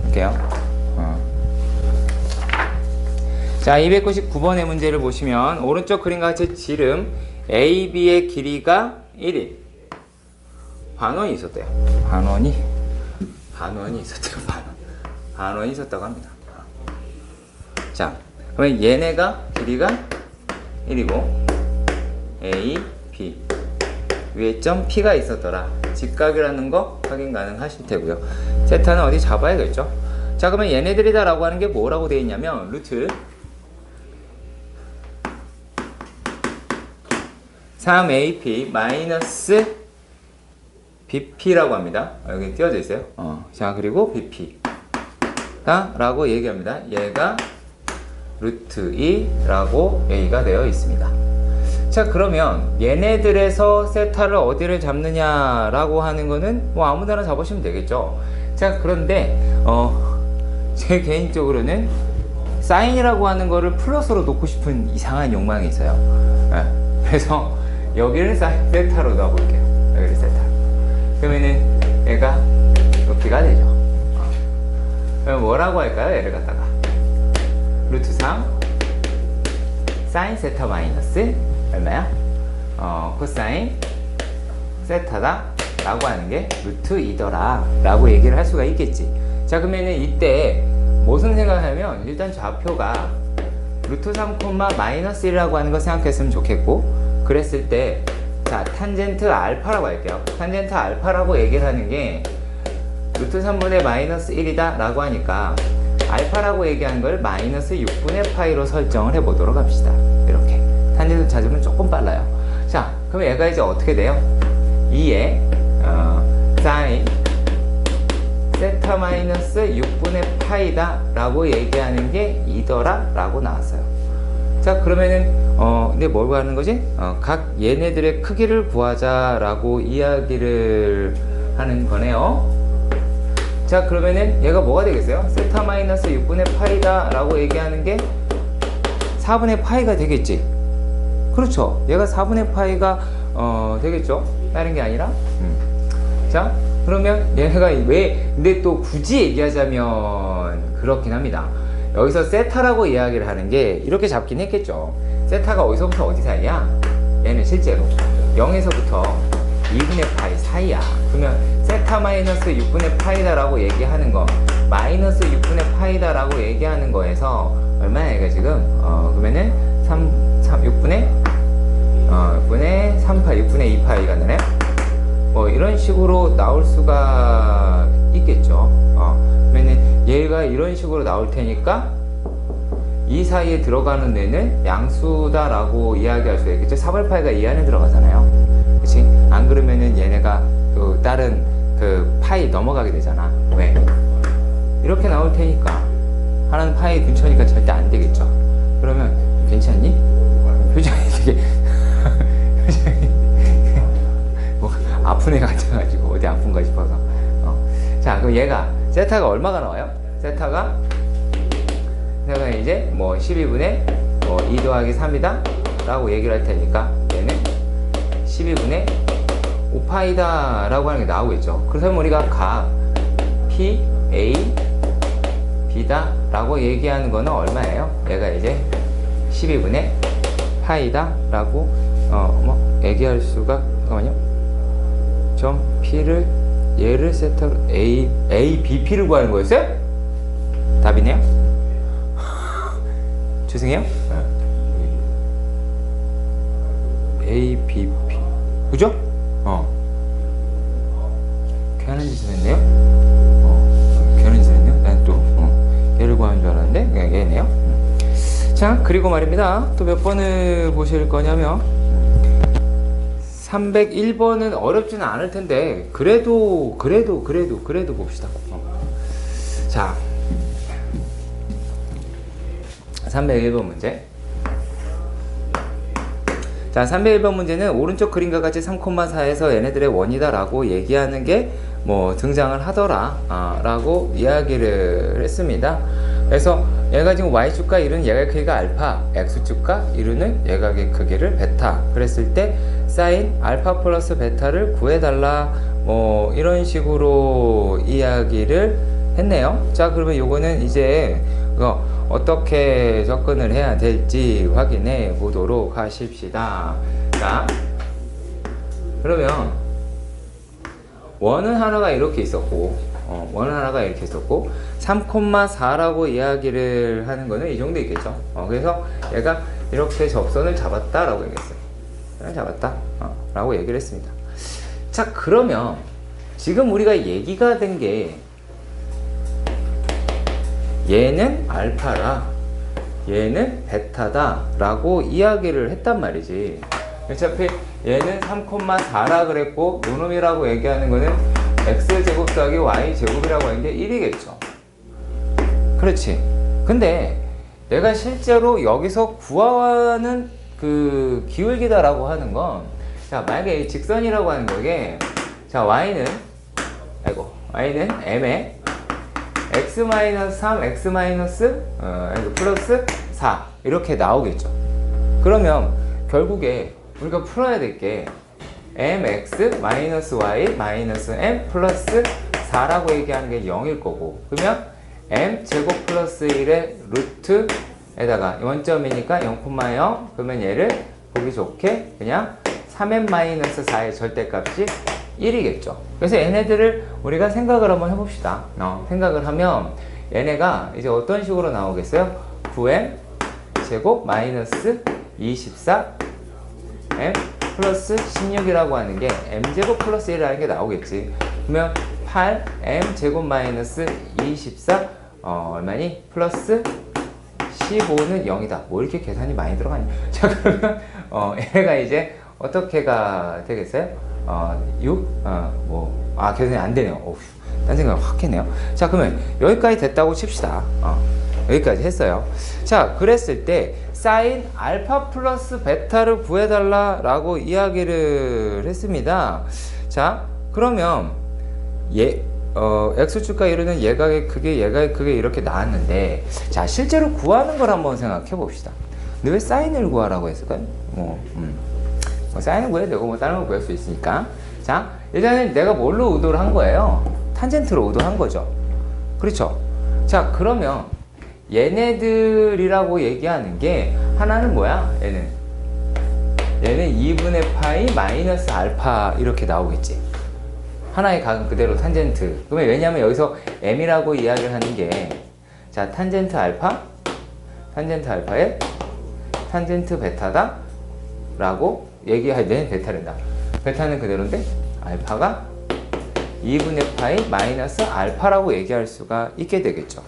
볼게요. 자, 299번의 문제를 보시면 오른쪽 그림과 같이 지름 AB의 길이가 1인 반원이 있었대요. 반원이 있었대요. 반원이 있었다고 합니다. 자, 그러면 얘네가 길이가 1이고 A, B 위에 점 P가 있었더라. 직각이라는 거 확인 가능하실 테고요. 세타는 어디 잡아야겠죠. 자, 그러면 얘네들이다 라고 하는 게 뭐라고 되어 있냐면 루트 3AP 마이너스 BP라고 합니다. 여기 띄워져 있어요. 자, 그리고 BP 라고 얘기합니다. 얘가 루트 2라고 얘기가 되어 있습니다. 자, 그러면 얘네들에서 세타를 어디를 잡느냐라고 하는 거는 뭐 아무데나 잡으시면 되겠죠. 자, 그런데 제 개인적으로는 사인이라고 하는 거를 플러스로 놓고 싶은 이상한 욕망이 있어요. 그래서 여기를 세타로 놔볼게요. 여기를 세타. 그러면은 얘가 높이가 되죠. 그럼 뭐라고 할까요? 얘를 갖다가 루트 3 사인 세타 마이너스 얼마야? 코사인 세타다 라고 하는 게 루트 2더라 라고 얘기를 할 수가 있겠지. 자, 그러면은 이때 무슨 생각하면 일단 좌표가 루트 3, 마이너스 1이라고 하는 거 생각했으면 좋겠고, 그랬을 때 자, 탄젠트 알파라고 할게요. 탄젠트 알파라고 얘기를 하는 게 루트 3분의 마이너스 1이다 라고 하니까 알파라고 얘기하는 걸 마이너스 6분의 파이로 설정을 해보도록 합시다. 이렇게 탄젠트 찾으면 조금 빨라요. 자, 그럼 얘가 이제 어떻게 돼요? 2에 사인 세타 마이너스 6분의 파이다 라고 얘기하는 게 2더라 라고 나왔어요. 자, 그러면은 근데 뭘 구하는 거지? 각 얘네들의 크기를 구하자 라고 이야기를 하는 거네요. 자, 그러면은 얘가 뭐가 되겠어요? 세타 마이너스 6분의 파이다 라고 얘기하는 게 4분의 파이가 되겠지. 그렇죠. 얘가 4분의 파이가 되겠죠. 다른 게 아니라. 자, 그러면 얘가 왜 근데 또 굳이 얘기하자면 그렇긴 합니다. 여기서 세타라고 이야기를 하는 게 이렇게 잡긴 했겠죠. 세타가 어디서부터 어디 사이야? 얘는 실제로 0에서부터 2분의 파이 사이야. 그러면 세타 마이너스 6분의 파이다 라고 얘기하는 거, 마이너스 6분의 파이다 라고 얘기하는 거에서 얼마야 얘가 지금? 그러면은 6분의 3파이, 6분의 2파이가 되네? 뭐 이런 식으로 나올 수가 있겠죠. 그러면은 얘가 이런 식으로 나올 테니까 이 사이에 들어가는 애는 양수다 라고 이야기할 수 있겠죠. 3월 파이가 이 안에 들어가잖아요. 그치? 안 그러면은 얘네가 그 다른 그 파이 넘어가게 되잖아. 왜? 이렇게 나올 테니까 하나는 파이 근처니까 절대 안 되겠죠. 그러면 괜찮니? 표정이 되게 표정이 뭐 아픈 애 같아가지고 어디 아픈가 싶어서. 자, 그럼 얘가 세타가 얼마가 나와요? 세타가 이제 뭐 12분의 2 더하기 3이다 라고 얘기를 할 테니까 얘는 12분의 5파이다 라고 하는 게 나오겠죠. 그래서 우리가 각 P, A, B다 라고 얘기하는 거는 얼마예요? 얘가 이제 12분의 파이다 라고 얘기할 수가, 잠깐만요. 점 P를 얘를 세타로 A, BP를 구하는 거였어요? 답이네요? 죄송해요? A, B, P. 그죠? 괜한 짓을 했네요? 괜한 짓을 했네요? 난 또, 얘를 구하는 줄 알았는데, 그냥 얘네요? 자, 그리고 말입니다. 또 몇 번을 보실 거냐면, 301번은 어렵지는 않을 텐데, 그래도 봅시다. 자, 301번 문제. 자, 301번 문제는 오른쪽 그림과 같이 3,4에서 얘네들의 원이다 라고 얘기하는 게 뭐 등장을 하더라 라고 이야기를 했습니다. 그래서 얘가 지금 y축과 이루는 얘가의 크기가 알파, x축과 이루는 얘가의 크기를 베타 그랬을 때 사인 알파 플러스 베타를 구해달라 뭐 이런 식으로 이야기를 했네요. 자, 그러면 요거는 이제 어떻게 접근을 해야 될지 확인해 보도록 하십시다. 자, 그러면 원은 하나가 이렇게 있었고, 원은 하나가 이렇게 있었고 3,4라고 이야기를 하는 거는 이 정도 있겠죠. 그래서 얘가 이렇게 접선을 잡았다 라고 얘기했어요. 잡았다 라고 얘기를 했습니다. 자, 그러면 지금 우리가 얘기가 된 게 얘는 알파라 얘는 베타다 라고 이야기를 했단 말이지. 어차피 얘는 3,4라 그랬고 요놈이라고 얘기하는 거는 x제곱 더하기 y제곱이라고 하는 게 1이겠죠. 그렇지. 근데 내가 실제로 여기서 구하는 그 기울기다 라고 하는 건, 자, 만약에 이 직선이라고 하는 거게, 자, y는 m에 x-3, x- 플러스 4 이렇게 나오겠죠. 그러면 결국에 우리가 풀어야 될 게 mx 마이너스 y 마이너스 m 플러스 4라고 얘기하는 게 0일 거고, 그러면 m 제곱 플러스 1의 루트에다가 원점이니까 0,0, 그러면 얘를 보기 좋게 그냥 3m 마이너스 4의 절대값이 1이겠죠. 그래서 얘네들을 우리가 생각을 한번 해봅시다. 생각을 하면 얘네가 이제 어떤 식으로 나오겠어요? 9m 제곱 마이너스 24 m 플러스 16이라고 하는 게 m제곱 플러스 1이라는 게 나오겠지. 그러면 8m 제곱 마이너스 24 얼마니? 플러스 15는 0이다. 뭐 이렇게 계산이 많이 들어가니? 자, 그러면 얘가 이제 어떻게가 되겠어요? 6? 계산이 안 되네요. 어휴, 딴 생각 확 했네요. 자, 그러면 여기까지 됐다고 칩시다. 여기까지 했어요. 자, 그랬을 때 사인 알파 플러스 베타를 구해달라 라고 이야기를 했습니다. 자, 그러면 x축과 이루는 예각의 크기, 예각의 크기 이렇게 나왔는데, 자, 실제로 구하는 걸 한번 생각해 봅시다. 근데 왜 사인을 구하라고 했을까요? 사인을 구해도 되고 다른 걸 구할 수 있으니까. 자, 일단은 내가 뭘로 의도를 한 거예요? 탄젠트로 의도한 거죠. 그렇죠? 자, 그러면 얘네들이라고 얘기하는 게 하나는 뭐야? 얘는 2분의 파이 마이너스 알파 이렇게 나오겠지. 하나의 각은 그대로 탄젠트. 그러면 왜냐면 여기서 m이라고 이야기를 하는 게, 자, 탄젠트 알파에 탄젠트 베타다 라고 얘기할 때는 베타된다. 베타는 그대로인데 알파가 2분의 파이 마이너스 알파라고 얘기할 수가 있게 되겠죠.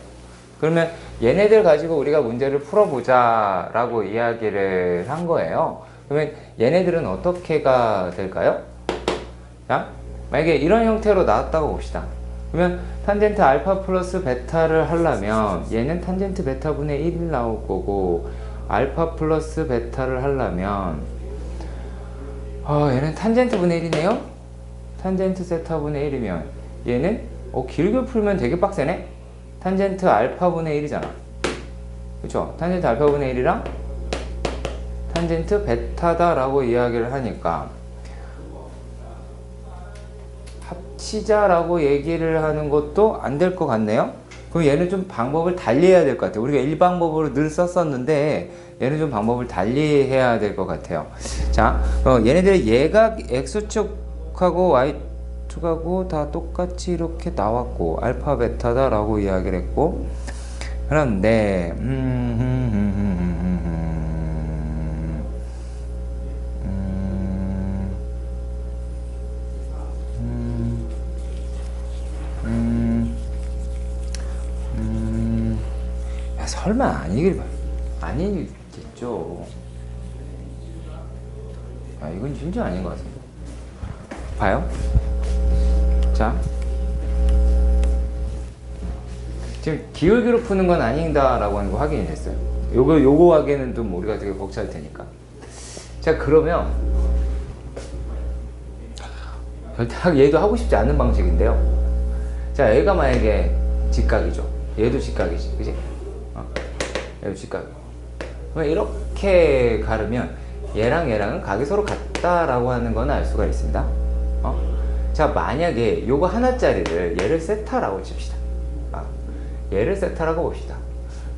그러면 얘네들 가지고 우리가 문제를 풀어보자 라고 이야기를 한 거예요. 그러면 얘네들은 어떻게가 될까요? 자, 만약에 이런 형태로 나왔다고 봅시다. 그러면 탄젠트 알파 플러스 베타를 하려면 얘는 탄젠트 베타분의 1이 나올 거고, 알파 플러스 베타를 하려면 얘는 탄젠트 분의 1이네요? 탄젠트 세타분의 1이면 얘는 길게 풀면 되게 빡세네? 탄젠트 알파분의 1이잖아. 그쵸? 탄젠트 알파분의 1이랑 탄젠트 베타다 라고 이야기를 하니까 합치자라고 얘기를 하는 것도 안 될 것 같네요. 그럼 얘는 좀 방법을 달리 해야 될 것 같아요. 우리가 1방법으로 늘 썼었는데 얘는 좀 방법을 달리 해야 될 것 같아요. 자, 얘네들의 예각 X축하고 Y축하고 다 똑같이 이렇게 나왔고 알파 베타다 라고 이야기를 했고, 그런데 설마 아니겠죠. 이건 진짜 아닌 것 같은데. 봐요. 자, 지금 기울기로 푸는 건 아닌다라고 하는 거 확인이 됐어요. 요거 하기에는 좀 우리가 되게 벅찰 테니까. 자, 그러면 얘도 하고 싶지 않은 방식인데요. 자, 얘가 만약에 직각이죠. 얘도 직각이지, 그지? 얘도 직각. 그러면 이렇게 가르면 얘랑 얘랑은 각이 서로 같다라고 하는 건 알 수가 있습니다. 자, 만약에 요거 하나짜리를 얘를 세타라고 칩시다. 얘를 세타라고 봅시다.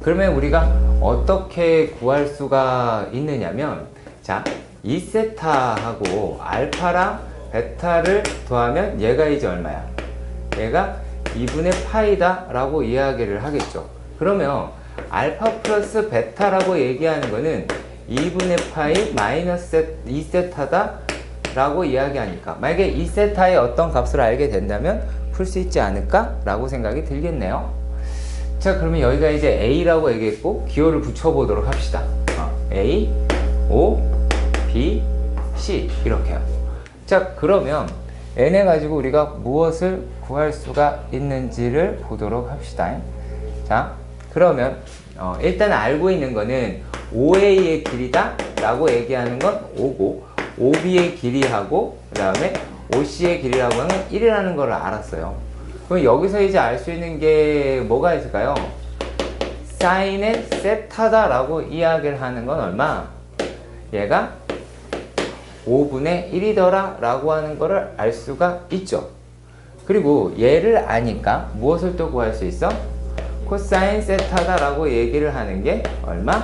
그러면 우리가 어떻게 구할 수가 있느냐면, 자, 이 세타하고 알파랑 베타를 더하면 얘가 이제 얼마야? 얘가 2분의 파이다 라고 이야기를 하겠죠. 그러면 알파 플러스 베타라고 얘기하는 거는 2분의 파이 마이너스 2세타다 라고 이야기하니까, 만약에 2세타의 어떤 값을 알게 된다면 풀 수 있지 않을까? 라고 생각이 들겠네요. 자, 그러면 여기가 이제 A라고 얘기했고 기호를 붙여보도록 합시다. A, O, B, C 이렇게요. 자, 그러면 N에 가지고 우리가 무엇을 구할 수가 있는지를 보도록 합시다. 자, 그러면 일단 알고 있는 거는 OA의 길이다 라고 얘기하는 건 5고, OB의 길이하고 그 다음에 OC의 길이라고 하는 건 1이라는 걸 알았어요. 그럼 여기서 이제 알 수 있는 게 뭐가 있을까요? 사인의 세타다 라고 이야기를 하는 건 얼마? 얘가 5분의 1이더라 라고 하는 거를 알 수가 있죠. 그리고 얘를 아니까 무엇을 또 구할 수 있어? 코사인 세타다 라고 얘기를 하는 게 얼마?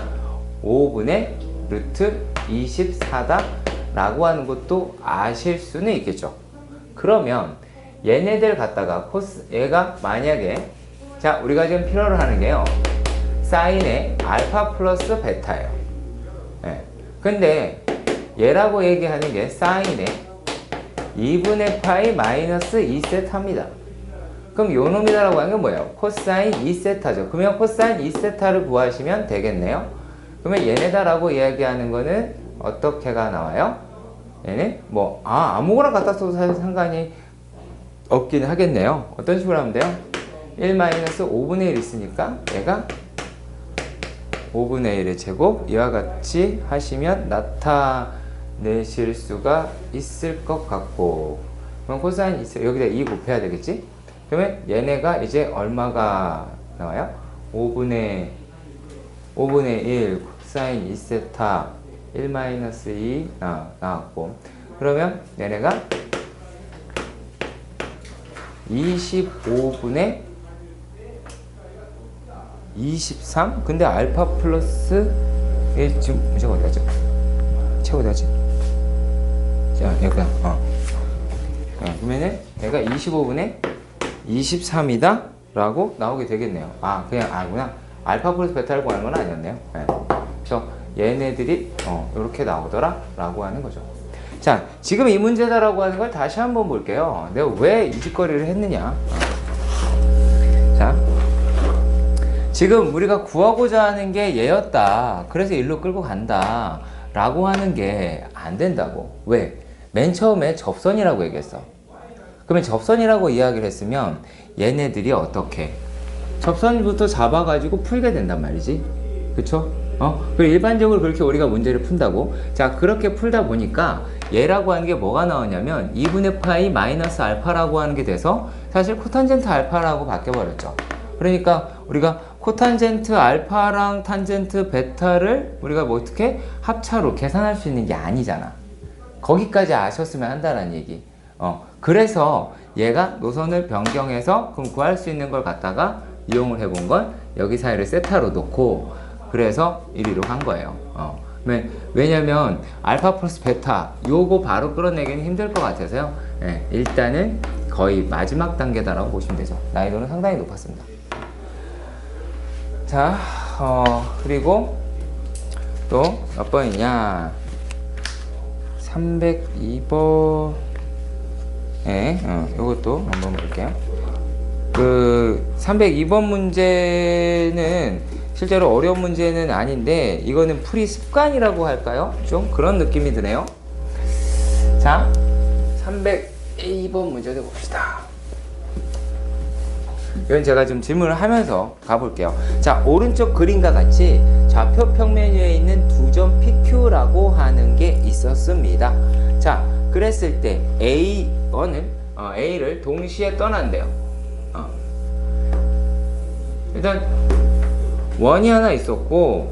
5분의 루트 24다 라고 하는 것도 아실 수는 있겠죠. 그러면 얘네들 갖다가 얘가 만약에, 자, 우리가 지금 필요로 하는 게요, 사인의 알파 플러스 베타예요. 네. 근데 얘라고 얘기하는 게 사인의 2분의 파이 마이너스 2세타입니다. 그럼 요 놈이다라고 하는 게 뭐예요? 코사인 2세타죠. 그러면 코사인 2세타를 구하시면 되겠네요. 그러면 얘네다라고 이야기하는 거는 어떻게가 나와요? 얘는 뭐 아무거나 갖다 써도 사실 상관이 없긴 하겠네요. 어떤 식으로 하면 돼요? 1-5분의 1 있으니까 얘가 5분의 1의 제곱, 이와 같이 하시면 나타내실 수가 있을 것 같고, 그럼 코사인 여기다 2 곱해야 되겠지? 그러면 얘네가 이제 얼마가 나와요? 5분의 1 코사인 2세타 1-2 나왔고, 그러면 얘네가 25분의 23? 근데 알파 플러스 지금 문제가 어디 갔죠? 책 어디 갔지? 자, 여기다. 그러면은 얘가 25분의 23이다 라고 나오게 되겠네요. 그냥 알구나. 알파 플러스 베타를 구하는 건 아니었네요. 네. 그래서 얘네들이 이렇게 나오더라 라고 하는 거죠. 자, 지금 이 문제다라고 하는 걸 다시 한번 볼게요. 내가 왜 이 짓거리를 했느냐. 자, 지금 우리가 구하고자 하는 게 얘였다. 그래서 일로 끌고 간다 라고 하는 게 안 된다고. 왜? 맨 처음에 접선이라고 얘기했어. 그러면 접선이라고 이야기를 했으면 얘네들이 어떻게? 접선부터 잡아가지고 풀게 된단 말이지. 그쵸? 그리고 일반적으로 그렇게 우리가 문제를 푼다고. 자, 그렇게 풀다 보니까 얘라고 하는 게 뭐가 나오냐면 2분의 파이 마이너스 알파라고 하는 게 돼서 사실 코탄젠트 알파라고 바뀌어버렸죠. 그러니까 우리가 코탄젠트 알파랑 탄젠트 베타를 우리가 뭐 어떻게 합차로 계산할 수 있는 게 아니잖아. 거기까지 아셨으면 한다는 얘기. 그래서 얘가 노선을 변경해서 그럼 구할 수 있는 걸 갖다가 이용을 해본 건 여기 사이를 세타로 놓고, 그래서 1위로 간 거예요. 왜냐면 알파 플러스 베타 요거 바로 끌어내기는 힘들 것 같아서요. 일단은 거의 마지막 단계다라고 보시면 되죠. 난이도는 상당히 높았습니다. 자, 그리고 또 몇 번이냐? 302번에 요것도 한번 볼게요. 그 302번 문제는 실제로 어려운 문제는 아닌데 이거는 풀이 습관이라고 할까요? 좀 그런 느낌이 드네요. 자, 302번 문제를 봅시다. 이건 제가 좀 질문을 하면서 가볼게요. 자, 오른쪽 그림과 같이 좌표 평면 위에 있는 두 점 PQ라고 하는 게 있었습니다. 자, 그랬을 때 A를 동시에 떠난대요. 일단 원이 하나 있었고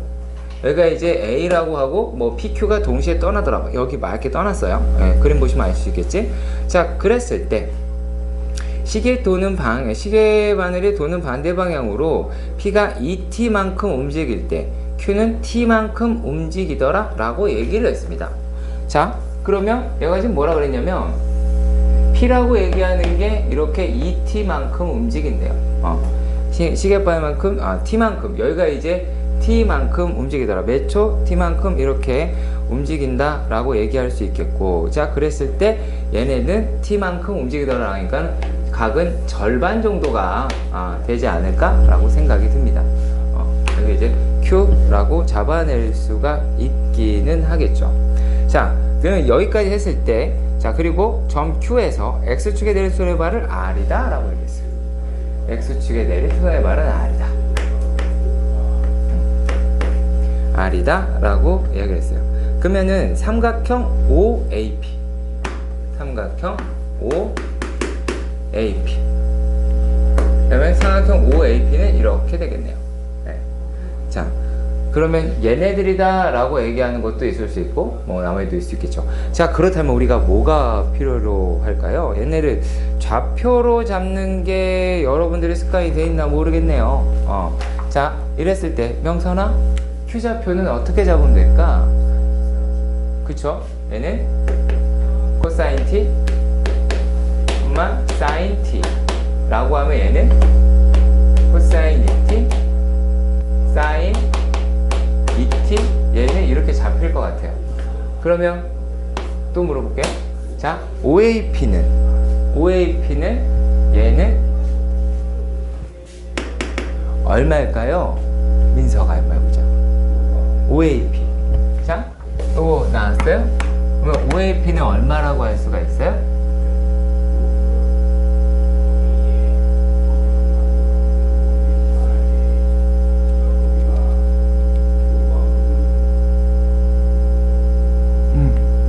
여기가 이제 A라고 하고 뭐 PQ가 동시에 떠나더라고. 여기 맑게 떠났어요. 예, 그림 보시면 알 수 있겠지. 자, 그랬을 때 시계 바늘이 도는 반대 방향으로 P가 2T만큼 움직일 때 Q는 T만큼 움직이더라 라고 얘기를 했습니다. 자, 그러면 얘가 지금 뭐라 그랬냐면 P라고 얘기하는 게 이렇게 2T만큼 움직인대요. 시계바늘만큼, T만큼, 여기가 이제 T만큼 움직이더라. 몇 초? T만큼 이렇게 움직인다 라고 얘기할 수 있겠고, 자, 그랬을 때 얘네는 T만큼 움직이더라 하니까 각은 절반 정도가 되지 않을까 라고 생각이 듭니다. 여기 이제 Q라고 잡아낼 수가 있기는 하겠죠. 자, 그러면 여기까지 했을 때, 자, 그리고 점 Q에서 X축에 내릴 손의 발을 R이다 라고 얘기했어요. X축에 내릴 손의 발은 R이다. R이다 라고 얘기를 했어요. 그러면은 삼각형 OAP, 삼각형 OAP, 그러면 삼각형 OAP는 이렇게 되겠네요. 네. 자, 그러면 얘네들이다 라고 얘기하는 것도 있을 수 있고 뭐 나머지도 있을 수 있겠죠. 자, 그렇다면 우리가 뭐가 필요로 할까요? 얘네를 좌표로 잡는 게 여러분들의 습관이 돼 있나 모르겠네요. 자, 이랬을 때 명선아, Q좌표는 어떻게 잡으면 될까? 그쵸? 얘는 코사인 T 사인 T 라고 하면 얘는 코사인 2T 사인 2T, 얘는 이렇게 잡힐 것 같아요. 그러면 또 물어볼게요. 자, OAP는 얘는 얼마일까요? 민서가 한번 해보자. OAP. 자, 또 나왔어요? 그러면 OAP는 얼마라고 할 수가 있어요?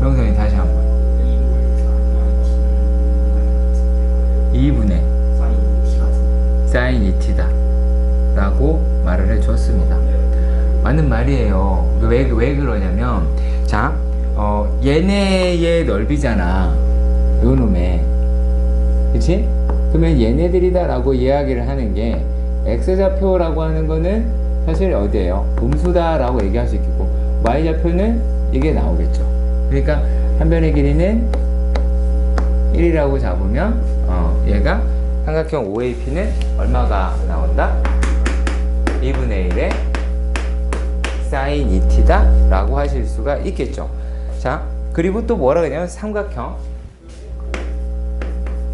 명선이 다시 한번. 2분의 사인 2t다 라고 말을 해줬습니다. 맞는 말이에요. 왜 그러냐면, 자, 얘네의 넓이잖아, 요 놈의. 그치? 그러면 얘네들이다 라고 이야기를 하는 게, X좌표라고 하는 거는 사실 어디에요? 음수다 라고 얘기할 수 있겠고, Y좌표는 이게 나오겠죠. 그러니까 한 변의 길이는 1이라고 잡으면 얘가 삼각형 OAP는 얼마가 나온다? 2분의 1의 사인 2t다 라고 하실 수가 있겠죠. 자, 그리고 또 뭐라 그러냐면 삼각형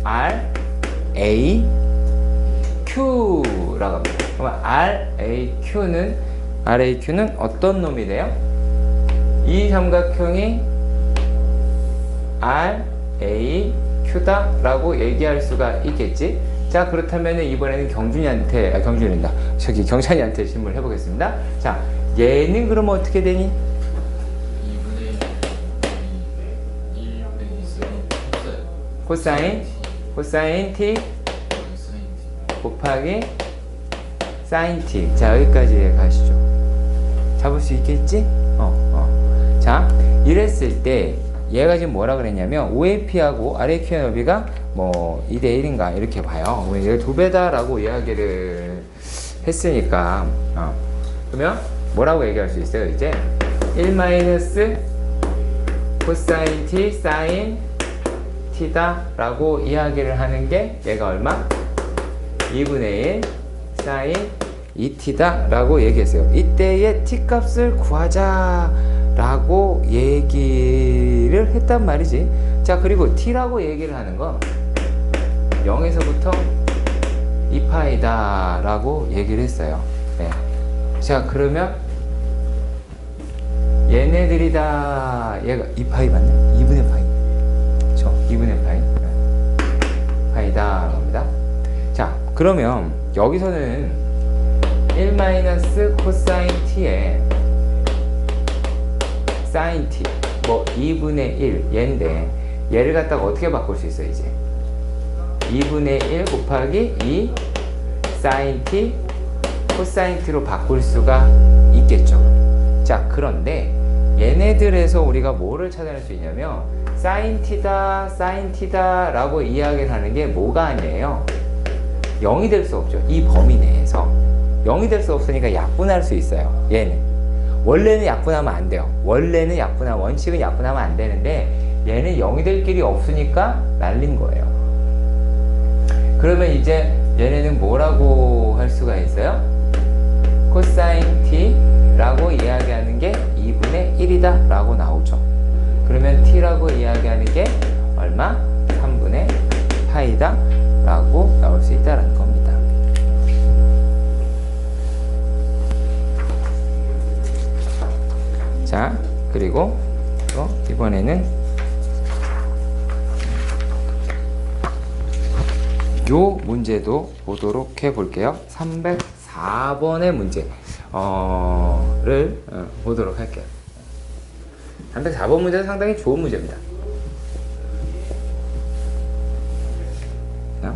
RAQ라고 합니다. 그러면 RAQ는 어떤 놈이 돼요? 이 삼각형이 RAQ다 라고 얘기할 수가 있겠지. 자, 그렇다면 이번에는 경찬이한테 질문을 해보겠습니다. 자, 얘는 그러면 어떻게 되니? 2분의 코사인 T 곱하기 사인 T. 자, 여기까지 가시죠. 잡을 수 있겠지? 자, 이랬을 때 얘가 지금 뭐라 그랬냐면 OAP하고 RAQ의 넓이가 뭐 2대 1인가 이렇게 봐요. 얘가 2배다 라고 이야기를 했으니까 그러면 뭐라고 얘기할 수 있어요? 이제 1 마이너스 코사인 T 사인 T다 라고 이야기를 하는 게 얘가 얼마? 2분의 1 사인 2T다 라고 얘기했어요. 이때의 T 값을 구하자 라고 얘기를 했단 말이지. 자, 그리고 T라고 얘기를 하는 건 0에서부터 2파이다 라고 얘기를 했어요. 네. 자, 그러면 얘네들이다, 얘가 2파이 맞네? 2분의 파이. 그쵸? 2분의 파이. 파이다 라고합니다. 자, 그러면 여기서는 1 마이너스 코사인 T에 사인 T, 뭐 2분의 1 얘인데 얘를 갖다가 어떻게 바꿀 수 있어요? 이제 2분의 1 곱하기 2 사인 T 코사인 T로 바꿀 수가 있겠죠. 자, 그런데 얘네들에서 우리가 뭐를 찾아낼 수 있냐면 사인 T다, 사인 T다 라고 이야기를 하는 게 뭐가 아니에요? 0이 될 수 없죠. 이 범위 내에서 0이 될 수 없으니까 약분할 수 있어요. 얘는 원래는 약분하면 안 돼요. 원래는 원칙은 약분하면 안 되는데 얘는 0이 될 길이 없으니까 날린 거예요. 그러면 이제 얘네는 뭐라고 할 수가 있어요? 코사인 T라고 이야기하는 게 2분의 1이다 라고 나오죠. 그러면 T라고 이야기하는 게 얼마? 3분의 파이다 라고 나올 수 있다는 겁니다. 자, 그리고 또 이번에는 요 문제도 보도록 해 볼게요. 304번의 문제 를 보도록 할게요. 304번 문제는 상당히 좋은 문제입니다. 자,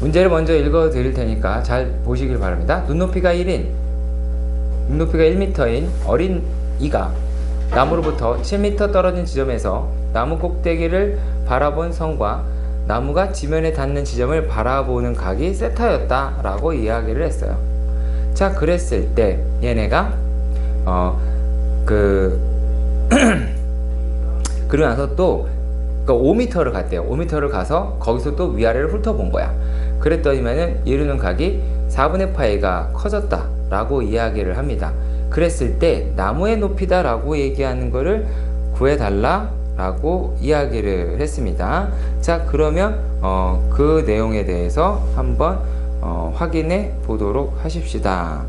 문제를 먼저 읽어 드릴 테니까 잘 보시길 바랍니다. 눈높이가 1인 눈높이가 1m인 어린 이가 나무로부터 7m 떨어진 지점에서 나무 꼭대기를 바라본 성과 나무가 지면에 닿는 지점을 바라보는 각이 세타였다 라고 이야기를 했어요. 자, 그랬을 때 얘네가 그러고 나서 또 5m를 갔대요. 5m를 가서 거기서 또 위아래를 훑어본 거야. 그랬더니만은 이루는 각이 4분의 파이가 커졌다 라고 이야기를 합니다. 그랬을 때 나무의 높이다 라고 얘기하는 거를 구해달라 라고 이야기를 했습니다. 자, 그러면 그 내용에 대해서 한번 확인해 보도록 하십시다.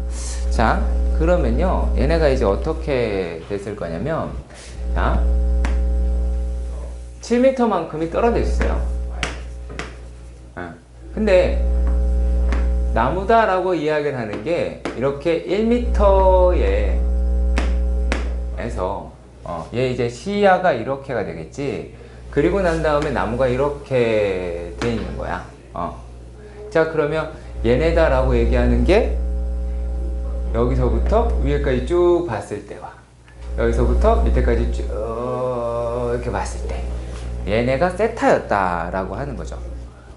자, 그러면요 얘네가 이제 어떻게 됐을 거냐면, 자, 7m만큼이 떨어져 있어요. 근데 나무다 라고 이야기를 하는 게 이렇게 1m에 에서 얘 이제 시야가 이렇게가 되겠지. 그리고 난 다음에 나무가 이렇게 돼 있는 거야. 자, 그러면 얘네다 라고 얘기하는 게 여기서부터 위에까지 쭉 봤을 때와 여기서부터 밑에까지 쭉 이렇게 봤을 때 얘네가 세타였다 라고 하는 거죠.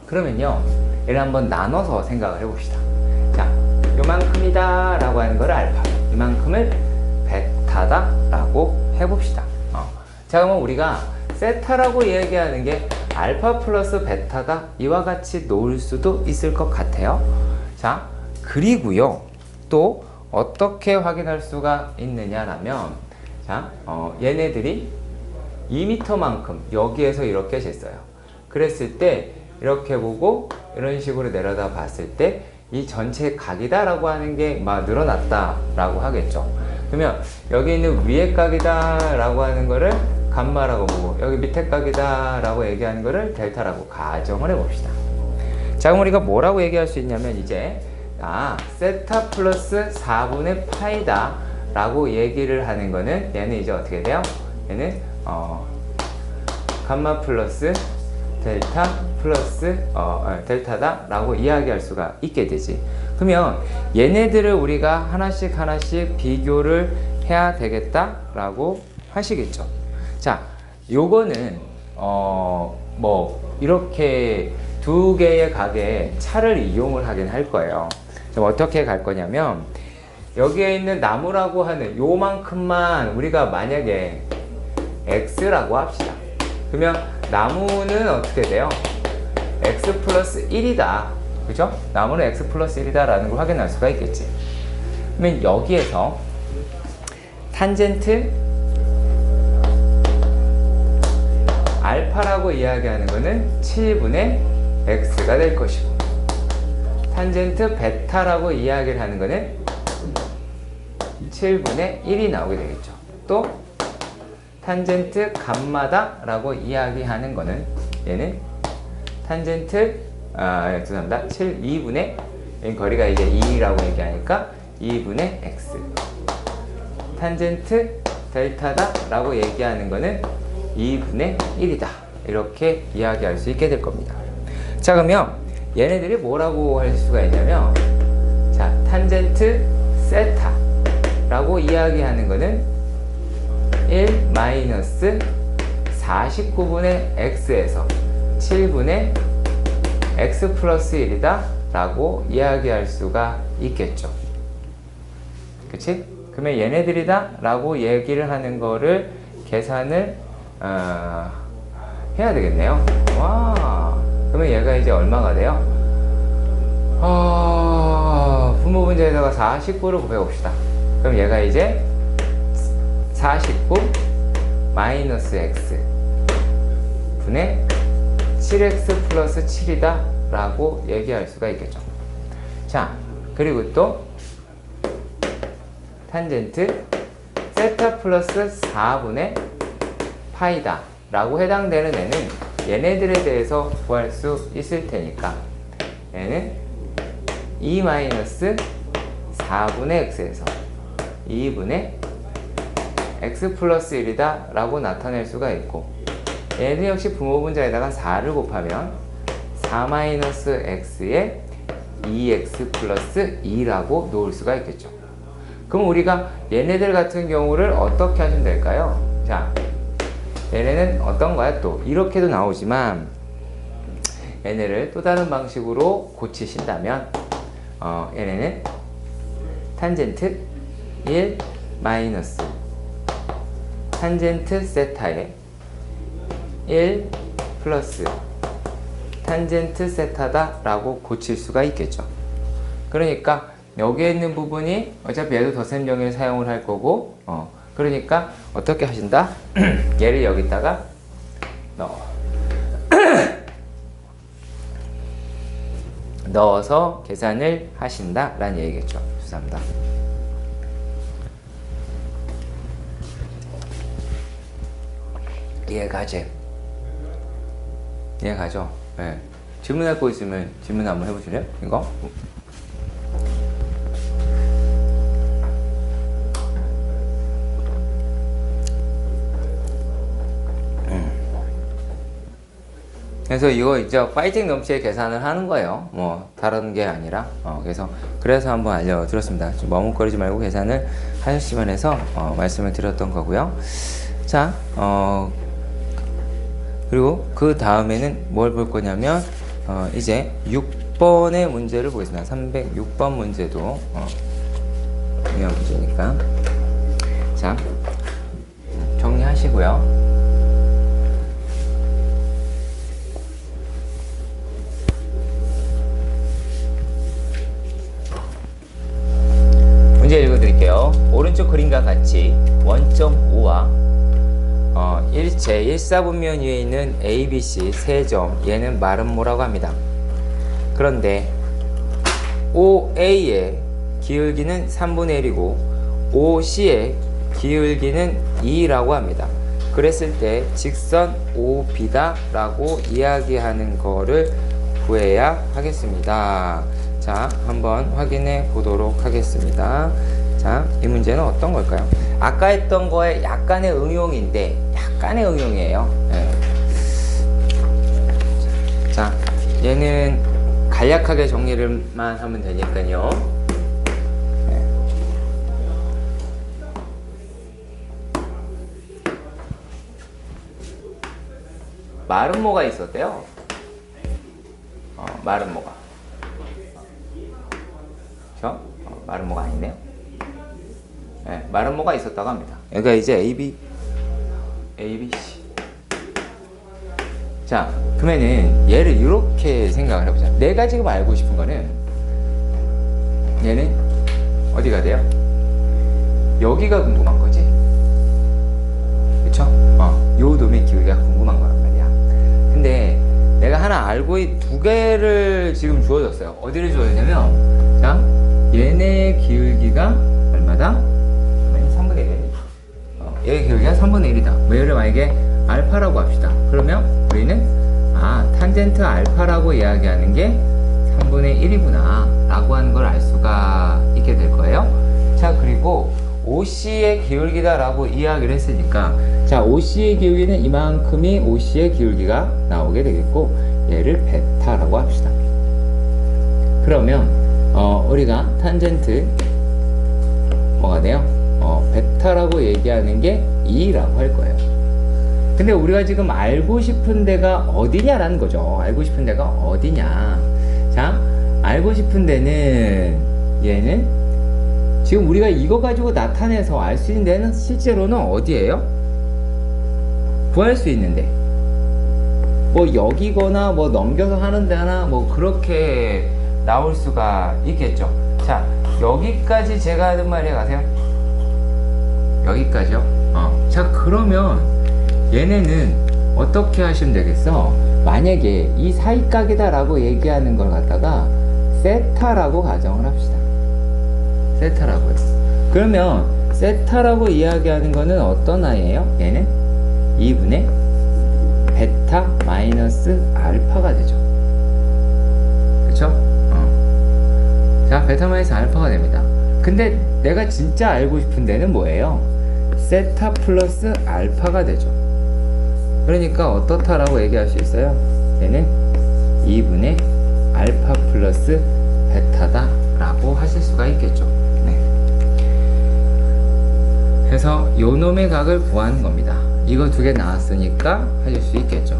그러면요 얘를 한번 나눠서 생각을 해봅시다. 자, 요만큼이다 라고 하는 거를 알파, 이만큼을 베타다 라고 해봅시다. 자, 그러면 우리가 세타라고 얘기하는 게 알파 플러스 베타가 이와 같이 놓을 수도 있을 것 같아요. 자, 그리고요 또 어떻게 확인할 수가 있느냐라면, 자, 얘네들이 2m만큼 여기에서 이렇게 쟀어요. 그랬을 때 이렇게 보고 이런 식으로 내려다 봤을 때 이 전체 각이다 라고 하는 게 막 늘어났다 라고 하겠죠. 그러면 여기 있는 위에 각이다 라고 하는 거를 감마라고 보고 여기 밑에 각이다 라고 얘기하는 거를 델타라고 가정을 해 봅시다. 자, 그럼 우리가 뭐라고 얘기할 수 있냐면 이제 세타 플러스 4분의 파이다 라고 얘기를 하는 거는 얘는 이제 어떻게 돼요? 얘는 감마 플러스 델타 플러스 델타다 라고 이야기할 수가 있게 되지. 그러면 얘네들을 우리가 하나씩 비교를 해야 되겠다 라고 하시겠죠. 자, 요거는 뭐 이렇게 두 개의 각에 차를 이용을 하긴 할 거예요. 그럼 어떻게 갈 거냐면 여기에 있는 나무라고 하는 요만큼만 우리가 만약에 x라고 합시다. 그러면 나무는 어떻게 돼요? x 플러스 1이다. 그죠? 나무는 x 플러스 1이다 라는 걸 확인할 수가 있겠지. 그러면 여기에서 탄젠트 알파라고 이야기하는 거는 7분의 x가 될 것이고, 탄젠트 베타라고 이야기를 하는 거는 7분의 1이 나오게 되겠죠. 또 탄젠트 감마다 라고 이야기하는 거는 얘는 탄젠트 죄송합니다. 2분의 거리가 이제 2라고 얘기하니까 2분의 x. 탄젠트 델타다 라고 얘기하는 거는 2분의 1이다. 이렇게 이야기할 수 있게 될 겁니다. 자, 그러면 얘네들이 뭐라고 할 수가 있냐면, 자, 탄젠트 세타 라고 이야기하는 거는 1 마이너스 49분의 x에서 7분의 x 플러스 1이다 라고 이야기할 수가 있겠죠. 그치? 그러면 얘네들이다 라고 얘기를 하는 거를 계산을 해야 되겠네요. 와, 그러면 얘가 이제 얼마가 돼요? 분모 문제에다가 49를 곱해봅시다. 그럼 얘가 이제 49 마이너스 x 분의 7x 플러스 7이다 라고 얘기할 수가 있겠죠. 자, 그리고 또 탄젠트 세타 플러스 4분의 파이다 라고 해당되는 애는 얘네들에 대해서 구할 수 있을 테니까 얘는 2 마이너스 4분의 x에서 2분의 x 플러스 1이다 라고 나타낼 수가 있고, 얘는 역시 부모분자에다가 4를 곱하면 4 마이너스 x에 2x 플러스 2라고 놓을 수가 있겠죠. 그럼 우리가 얘네들 같은 경우를 어떻게 하시면 될까요? 자, 얘네는 어떤가요? 또 이렇게도 나오지만 얘네를 또 다른 방식으로 고치신다면 얘네는 탄젠트 1 마이너스 탄젠트 세타에 1 플러스 탄젠트 세타다 라고 고칠 수가 있겠죠. 그러니까 여기에 있는 부분이 어차피 얘도 덧셈 정의를 사용을 할 거고, 그러니까 어떻게 하신다? 얘를 여기다가 넣어서 계산을 하신다 라는 얘기겠죠. 죄송합니다. 이해가지? 이해가죠? 네. 질문할 거 있으면 질문 한번 해보실래요? 이거? 그래서 이거 이제 파이팅 넘치게 계산을 하는 거예요. 뭐 다른 게 아니라. 그래서 한번 알려드렸습니다. 좀 머뭇거리지 말고 계산을 하셨으면 해서 말씀을 드렸던 거고요. 자, 그리고 그 다음에는 뭘 볼 거냐면 이제 6번의 문제를 보겠습니다. 306번 문제도 중요한 문제니까. 자, 정리하시고요. 문제 읽어드릴게요. 오른쪽 그림과 같이 원점 5와 일체 1사분면 위에 있는 ABC 세 점, 얘는 마름모라고 합니다. 그런데 OA의 기울기는 3분의 1이고 OC의 기울기는 2라고 합니다. 그랬을 때 직선 OB다 라고 이야기하는 거를 구해야 하겠습니다. 자, 한번 확인해 보도록 하겠습니다. 자, 이 문제는 어떤 걸까요? 아까 했던 거에 약간의 응용인데, 약간의 응용이에요. 네. 자, 얘는 간략하게 정리를만 하면 되니까요. 네. 마름모가 있었대요. 마름모가. 마름모가 아니네요. 네, 마름모가 있었다고 합니다. 여기가 이제 AB, ABC. 자, 그러면은 얘를 이렇게 생각을 해보자. 내가 지금 알고 싶은 거는 얘는 어디가 돼요? 여기가 궁금한 거지. 그쵸? 요 놈의 기울기가 궁금한 거란 말이야. 근데 내가 하나 알고 두 개를 지금 주어졌어요. 어디를 주어졌냐면, 자, 얘네 기울기가 얼마다? 3분의 1이니? 얘 기울기가 3분의 1이다. 뭐 얘를 만약에 알파라고 합시다. 그러면 우리는 탄젠트 알파라고 이야기하는 게 3분의 1이구나 라고 하는 걸 알 수가 있게 될 거예요. 자, 그리고 OC의 기울기다 라고 이야기를 했으니까, 자, OC의 기울기는 이만큼이 OC의 기울기가 나오게 되겠고, 얘를 베타라고 합시다. 그러면 우리가 탄젠트 뭐가 돼요? 베타라고 얘기하는 게 2라고 할 거예요. 근데 우리가 지금 알고 싶은 데가 어디냐라는 거죠. 알고 싶은 데가 어디냐. 자, 알고 싶은 데는 얘는 지금 우리가 이거 가지고 나타내서 알 수 있는 데는 실제로는 어디예요? 구할 수 있는데 뭐 여기거나 뭐 넘겨서 하는 데나 뭐 그렇게 나올 수가 있겠죠. 자, 여기까지 제가 하는 말이 가세요. 여기까지요. 자, 그러면 얘네는 어떻게 하시면 되겠어? 만약에 이 사이각이다 라고 얘기하는 걸 갖다가 세타라고 가정을 합시다. 세타라고요. 그러면 세타라고 이야기하는 거는 어떤 아이예요? 얘는 2분의 베타 마이너스 알파가 되죠. 그쵸? 자, 베타 마이너스 알파가 됩니다. 근데 내가 진짜 알고 싶은 데는 뭐예요? 세타 플러스 알파가 되죠. 그러니까 어떻다라고 얘기할 수 있어요? 얘는 2분의 알파 플러스 베타다 라고 하실 수가 있겠죠. 네. 그래서 요 놈의 각을 구하는 겁니다. 이거 두 개 나왔으니까 하실 수 있겠죠.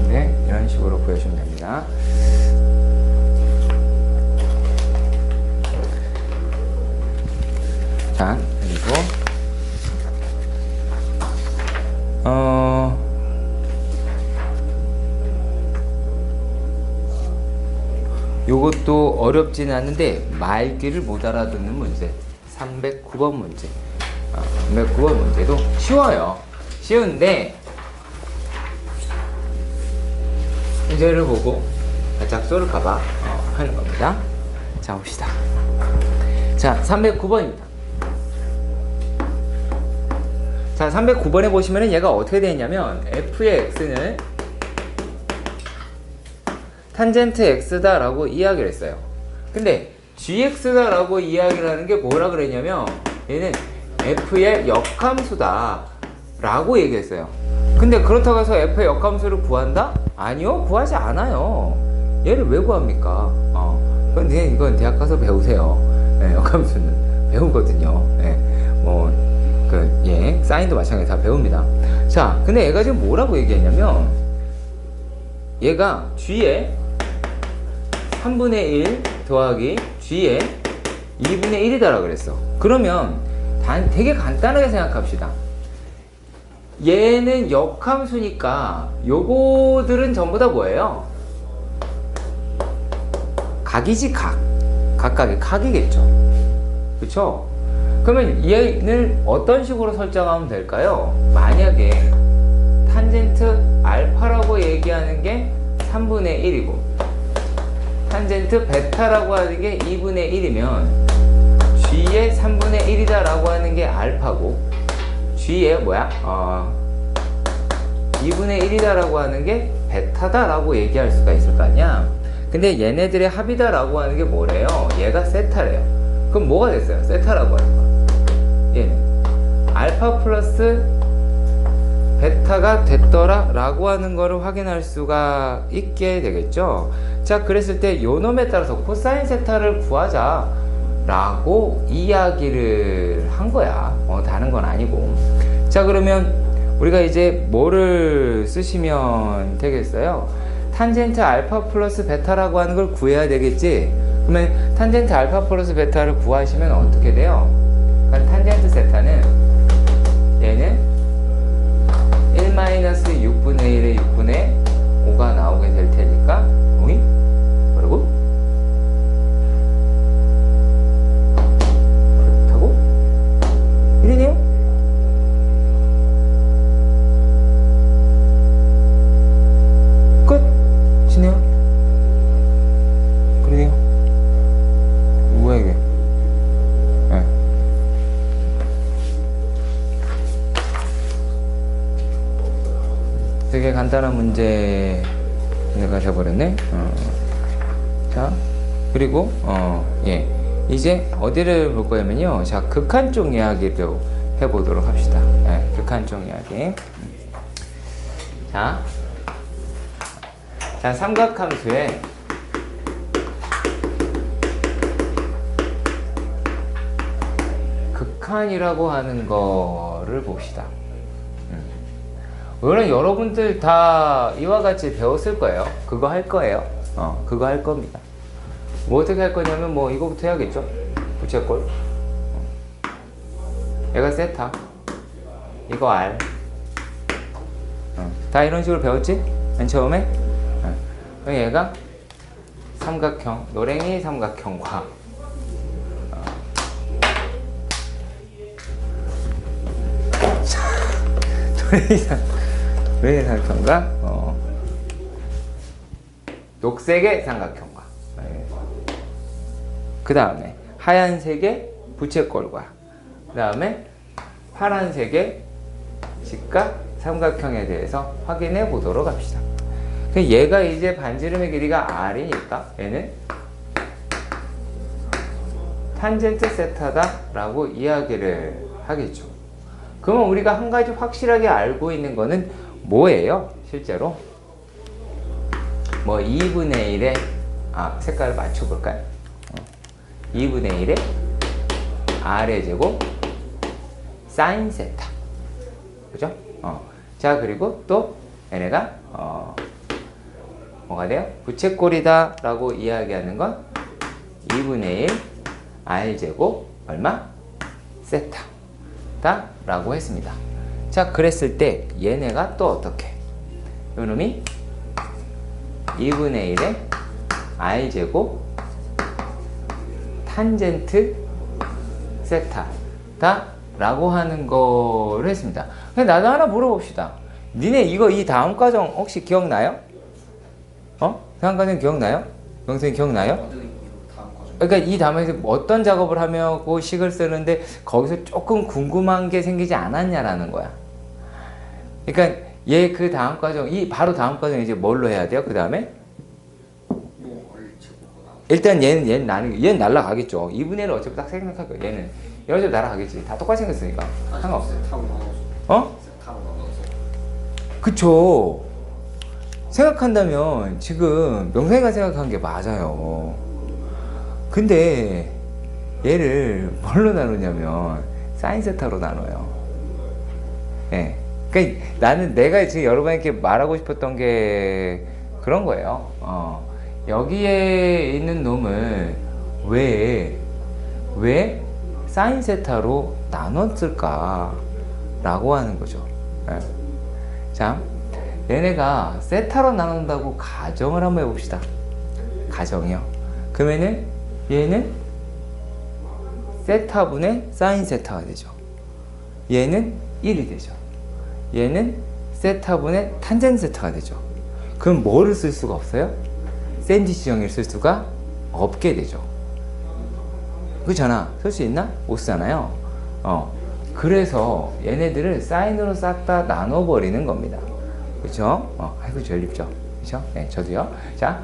네, 이런 식으로 구해주면 됩니다. 자, 그리고 요것도 어렵지는 않은데 말귀를 못 알아듣는 문제 309번 문제 309번 문제도 쉬워요. 쉬운데 문제를 보고 살짝 쏠까봐 하는 겁니다. 자, 봅시다. 자, 309번입니다. 자, 309번에 보시면은 얘가 어떻게 되어 있냐면 f의 x는 탄젠트 x다 라고 이야기를 했어요. 근데 gx다 라고 이야기를 하는 게 뭐라 그랬냐면 얘는 f의 역함수다 라고 얘기했어요. 근데 그렇다고 해서 f의 역함수를 구한다? 아니요, 구하지 않아요. 얘를 왜 구합니까? 근데 이건 대학 가서 배우세요. 네, 역함수는 배우거든요. 네, 사인도 마찬가지 다 배웁니다. 자, 근데 얘가 지금 뭐라고 얘기했냐면 얘가 g에 3분의 1 더하기 g에 2분의 1이다 라고 그랬어. 그러면 되게 간단하게 생각합시다. 얘는 역함수니까 요거들은 전부 다 뭐예요? 각이지, 각. 각각의 각이겠죠. 그쵸? 그러면 얘를 어떤 식으로 설정하면 될까요? 만약에 탄젠트 알파라고 얘기하는 게 3분의 1이고 탄젠트 베타라고 하는 게 2분의 1이면 g의 3분의 1이다 라고 하는 게 알파고 g의 2분의 1이다 라고 하는 게 베타다 라고 얘기할 수가 있을 거 아니야. 근데 얘네들의 합이다 라고 하는 게 뭐래요? 얘가 세타래요. 그럼 뭐가 됐어요? 세타라고 하는 거야. 얘는 알파 플러스 베타가 됐더라 라고 하는 거를 확인할 수가 있게 되겠죠. 자, 그랬을 때 요 놈에 따라서 코사인 세타를 구하자 라고 이야기를 한 거야. 다른 건 아니고. 자, 그러면 우리가 이제 뭐를 쓰시면 되겠어요? 탄젠트 알파 플러스 베타라고 하는 걸 구해야 되겠지. 그러면 탄젠트 알파 플러스 베타를 구하시면 어떻게 돼요? 그러니까 탄젠트 세타는 얘는 1-6분의 1의 6분의 5가 나오게 될 테니까 뭐라고? 그렇다고? 이러네요? 끝! 지네요? 그러네요? 뭐야 이게? 네. 되게 간단한 문제가 돼버렸네. 자, 그리고 이제 어디를 볼 거냐면요. 자, 극한 쪽 이야기도 해보도록 합시다. 네, 극한쪽 이야기. 자, 삼각함수의 극한이라고 하는 거를 봅시다. 물론 여러분들 다 이와 같이 배웠을 거예요. 그거 할 거예요. 그거 할 겁니다. 뭐 어떻게 할 거냐면 뭐 이거부터 해야겠죠. 부채꼴. 얘가 세타. 이거 R. 다 이런 식으로 배웠지? 맨 처음에? 그럼 얘가 삼각형, 노랭이 삼각형과 노랭이 삼각형과 녹색의 삼각형과 그 다음에 하얀색의 부채꼴과 그 다음에 파란색의 직각 삼각형에 대해서 확인해 보도록 합시다. 얘가 이제 반지름의 길이가 R이니까 얘는 탄젠트 세타다 라고 이야기를 하겠죠. 그러면 우리가 한 가지 확실하게 알고 있는 거는 뭐예요? 실제로 뭐 2분의 1의 색깔을 맞춰볼까요? 2분의 1의 R의 제곱 사인 세타. 그죠? 자, 그리고 또 얘네가 뭐가 돼요? 부채꼴이다 라고 이야기하는 건 2분의 1 R제곱 얼마? 세타다 라고 했습니다. 자, 그랬을 때 얘네가 또 어떻게? 요놈이 2분의 1의 R제곱 탄젠트 세타다 라고 하는 거를 했습니다. 근데 나도 하나 물어봅시다. 니네 이 다음 과정 혹시 기억나요? 다음 과정 기억나요? 영생이 기억나요? 그러니까 이 다음에서 어떤 작업을 하며 그 식을 쓰는데 거기서 조금 궁금한 게 생기지 않았냐라는 거야. 그러니까 얘 그 다음 과정, 바로 다음 과정 이제 뭘로 해야 돼요? 그 다음에? 일단 얘는 날라가겠죠. 2분의 1을 어차피 딱 생각할 거야. 얘는 어차피 날아가겠지. 다 똑같이 생겼으니까. 상관없어. 그쵸. 생각한다면 지금 명상이가 생각한 게 맞아요. 근데 얘를 뭘로 나누냐면 사인 세타로 나눠요. 예. 그러니까 내가 지금 여러분에게 말하고 싶었던 게 그런 거예요. 여기에 있는 놈을 왜 사인 세타로 나눴을까? 라고 하는 거죠. 예. 자, 얘네가 세타로 나눈다고 가정을 한번 해봅시다. 가정이요. 그러면은 얘는 세타분의 사인 세타가 되죠. 얘는 1이 되죠. 얘는 세타분의 탄젠트 세타가 되죠. 그럼 뭐를 쓸 수가 없어요? 샌드위치 정의를 쓸 수가 없게 되죠. 그렇잖아. 쓸 수 있나? 못 쓰잖아요. 그래서 얘네들을 사인으로 싹 다 나눠버리는 겁니다. 그쵸? 아이고, 전립죠. 그쵸? 네, 저도요. 자,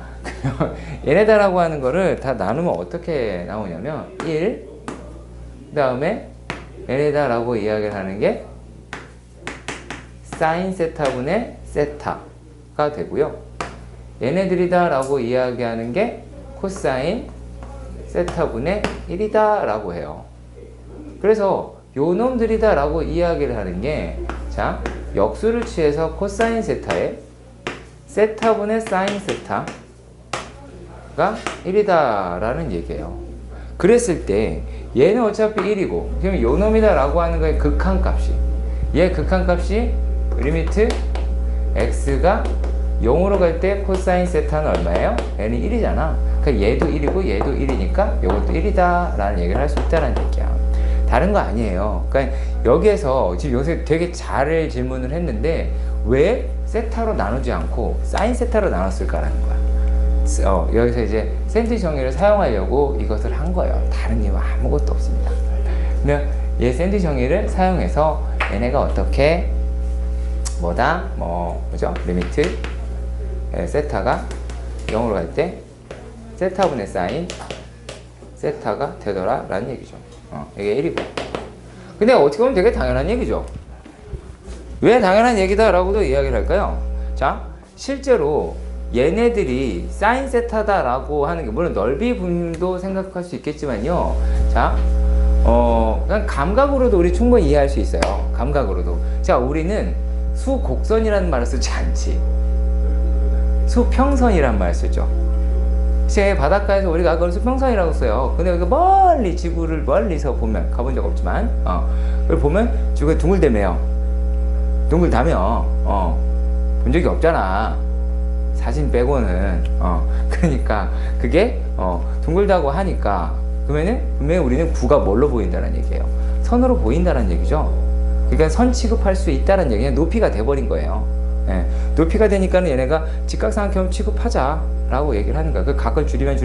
얘네다라고 하는 거를 다 나누면 어떻게 나오냐면, 1, 그 다음에 얘네다라고 이야기를 하는 게 사인 세타분의 세타가 되고요. 얘네들이다 라고 이야기하는 게 코사인 세타분의 1이다 라고 해요. 그래서 요 놈들이다 라고 이야기를 하는 게, 자, 역수를 취해서 코사인 세타에 세타분의 사인 세타가 1이다 라는 얘기예요. 그랬을 때 얘는 어차피 1이고, 그럼 요 놈이다 라고 하는 거의 극한값이, 얘 극한값이 리미트 x가 0으로 갈 때 코사인 세타는 얼마예요? 얘는 1이잖아. 그러니까 얘도 1이고 얘도 1이니까 이것도 1이다 라는 얘기를 할 수 있다는 얘기야. 다른 거 아니에요. 그러니까 여기에서 지금 요새 되게 잘 질문을 했는데 왜 세타로 나누지 않고 사인 세타로 나눴을까라는 거야. 여기서 이제 샌드위치 정의를 사용하려고 이것을 한 거예요. 다른 이유 아무것도 없습니다. 그러면 얘 샌드위치 정의를 사용해서 얘네가 어떻게 그죠? 리미트 세타가 0으로 갈 때 세타분의 사인 세타가 되더라 라는 얘기죠. 이게 1이고. 근데 어떻게 보면 되게 당연한 얘기죠. 왜 당연한 얘기다라고도 이야기를 할까요? 자, 실제로 얘네들이 사인 세타다라고 하는 게 물론 넓이 분도 생각할 수 있겠지만요. 자, 그냥 감각으로도 우리 충분히 이해할 수 있어요. 감각으로도. 자, 우리는 수곡선이라는 말을 쓰지 않지. 수평선이라는 말을 쓰죠. 제 바닷가에서 우리가 그걸 수평선이라고 써요. 근데 여기 멀리 지구를 멀리서 보면 가본 적 없지만, 그걸 보면 지구가 둥글다며요. 둥글다며. 본 적이 없잖아. 사진 빼고는. 그러니까 그게 둥글다고 하니까 그러면은 분명히 우리는 구가 뭘로 보인다는 얘기예요. 선으로 보인다는 얘기죠. 그러니까 선 취급할 수 있다는 얘기는 높이가 돼버린 거예요. 예. 높이가 되니까는 얘네가 직각삼각형 취급하자라고 얘기를 하는 거야. 그 각을 줄이면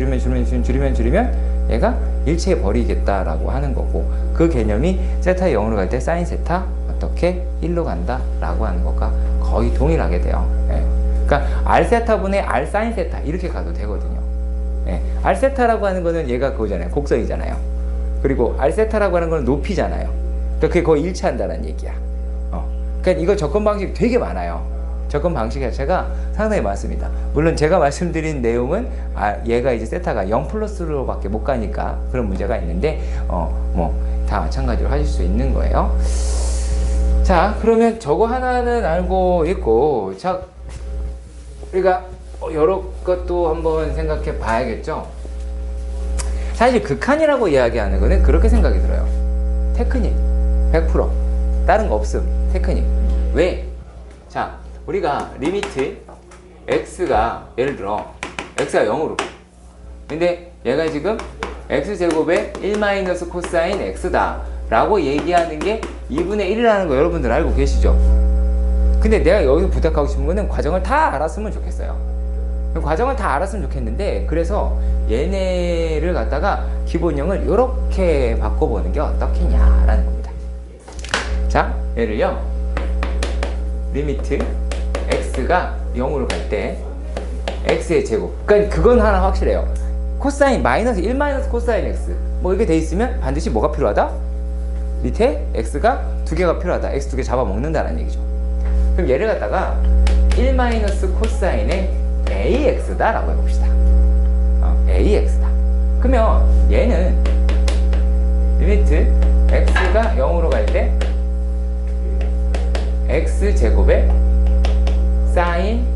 얘가 일체해 버리겠다라고 하는 거고, 그 개념이 세타 0으로 갈 때 사인 세타 어떻게 1로 간다라고 하는 것과 거의 동일하게 돼요. 예. 그러니까 R 세타분의 R 사인 세타 이렇게 가도 되거든요. 예. R 세타라고 하는 거는 얘가 그거잖아요. 곡선이잖아요. 그리고 R 세타라고 하는 거는 높이잖아요. 그러니까 그게 거의 일치한다는 얘기야. 그러니까 이거 접근 방식 되게 많아요. 접근 방식 자체가 상당히 많습니다. 물론 제가 말씀드린 내용은 얘가 이제 세타가 0 플러스로 밖에 못 가니까 그런 문제가 있는데 뭐 다 마찬가지로 하실 수 있는 거예요. 자, 그러면 저거 하나는 알고 있고, 자, 우리가 여러 것도 한번 생각해 봐야겠죠. 사실 극한이라고 이야기하는 거는 그렇게 생각이 들어요. 테크닉 100%, 다른 거 없음. 테크닉. 왜? 자, 우리가 리미트 x가 예를 들어 x가 0으로, 근데 얘가 지금 x제곱에 1 마이너스 코사인 x다 라고 얘기하는 게 2분의 1이라는 거 여러분들 알고 계시죠? 근데 내가 여기서 부탁하고 싶은 거는 과정을 다 알았으면 좋겠어요. 과정을 다 알았으면 좋겠는데, 그래서 얘네를 갖다가 기본형을 이렇게 바꿔보는 게 어떻겠냐라는 겁니다. 자, 얘를요, 리미트 x가 0으로 갈 때 x의 제곱, 그러니까 그건 하나 확실해요. 코사인 마이너스 1 마이너스 코사인 x 뭐 이렇게 돼 있으면 반드시 뭐가 필요하다? 밑에 x가 2개가 필요하다. x 2개 잡아먹는다는 얘기죠. 그럼 얘를 갖다가 1 마이너스 코사인의 ax다 라고 해봅시다. ax다. 그러면 얘는 리미트 x가 0으로 갈 때 x제곱에 사인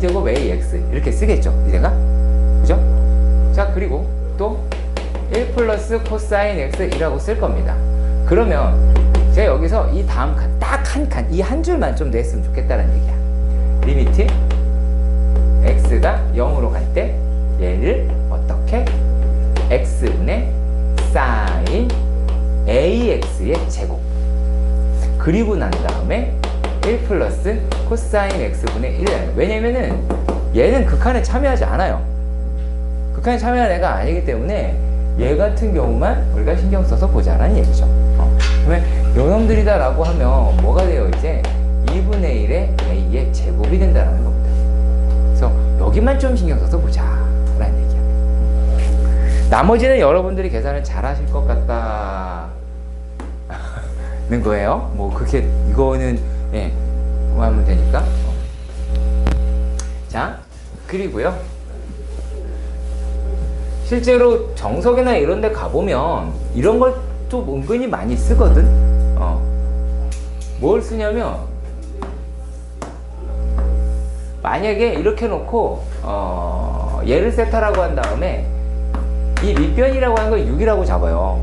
제곱 ax 이렇게 쓰겠죠, 얘가. 그죠? 자, 그리고 또 1 플러스 코사인 x이라고 쓸 겁니다. 그러면 제가 여기서 이 다음 칸, 딱 한 칸, 이 한 줄만 좀 냈으면 좋겠다는 얘기야. 리미트 x가 0으로 갈 때 얘를 어떻게? x분의 사인 ax의 제곱, 그리고 난 다음에 1 플러스 코사인 x분의 1이라는, 왜냐면은 얘는 극한에 참여하지 않아요. 극한에 참여하는 애가 아니기 때문에 얘 같은 경우만 우리가 신경 써서 보자라는 얘기죠. 그러면 요놈들이다 라고 하면 뭐가 돼요? 이제 2분의 1의 a의 제곱이 된다는 겁니다. 그래서 여기만 좀 신경 써서 보자 라는 얘기야. 나머지는 여러분들이 계산을 잘 하실 것 같다는 거예요. 뭐 그렇게 이거는 뭐 하면 되니까. 자, 그리고요, 실제로 정석이나 이런 데 가보면 이런 걸 좀 은근히 많이 쓰거든. 뭘 쓰냐면, 만약에 이렇게 놓고 얘를 세타라고 한 다음에 이 밑변이라고 하는 걸 6이라고 잡아요.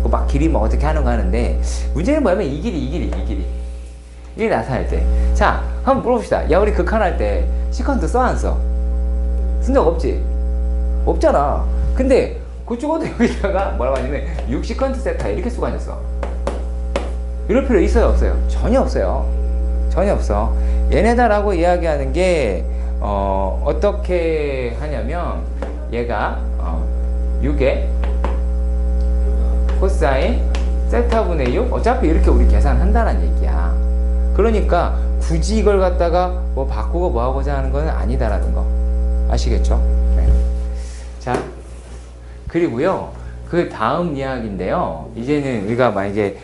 그 막 길이 뭐 어떻게 하는 거 하는데, 문제는 뭐냐면 이 길이 나타날 때, 자, 한번 물어봅시다. 야, 우리 극한할 때 시컨트 써 안 써? 쓴 적 없지? 없잖아. 근데 그쪽으로 여기다가 뭐라고 하냐면 6 시컨트 세타 이렇게 쓰고 앉았어. 이럴 필요 있어요, 없어요? 전혀 없어요. 전혀 없어. 얘네다라고 이야기하는 게 어떻게 하냐면, 얘가 6의 코사인 세타분의 6, 어차피 이렇게 우리 계산한다는 얘기야. 그러니까 굳이 이걸 갖다가 뭐 바꾸고 뭐 하고자 하는 건 아니다라는 거 아시겠죠? 네. 자, 그리고요, 그 다음 이야기인데요. 이제는 우리가 만약에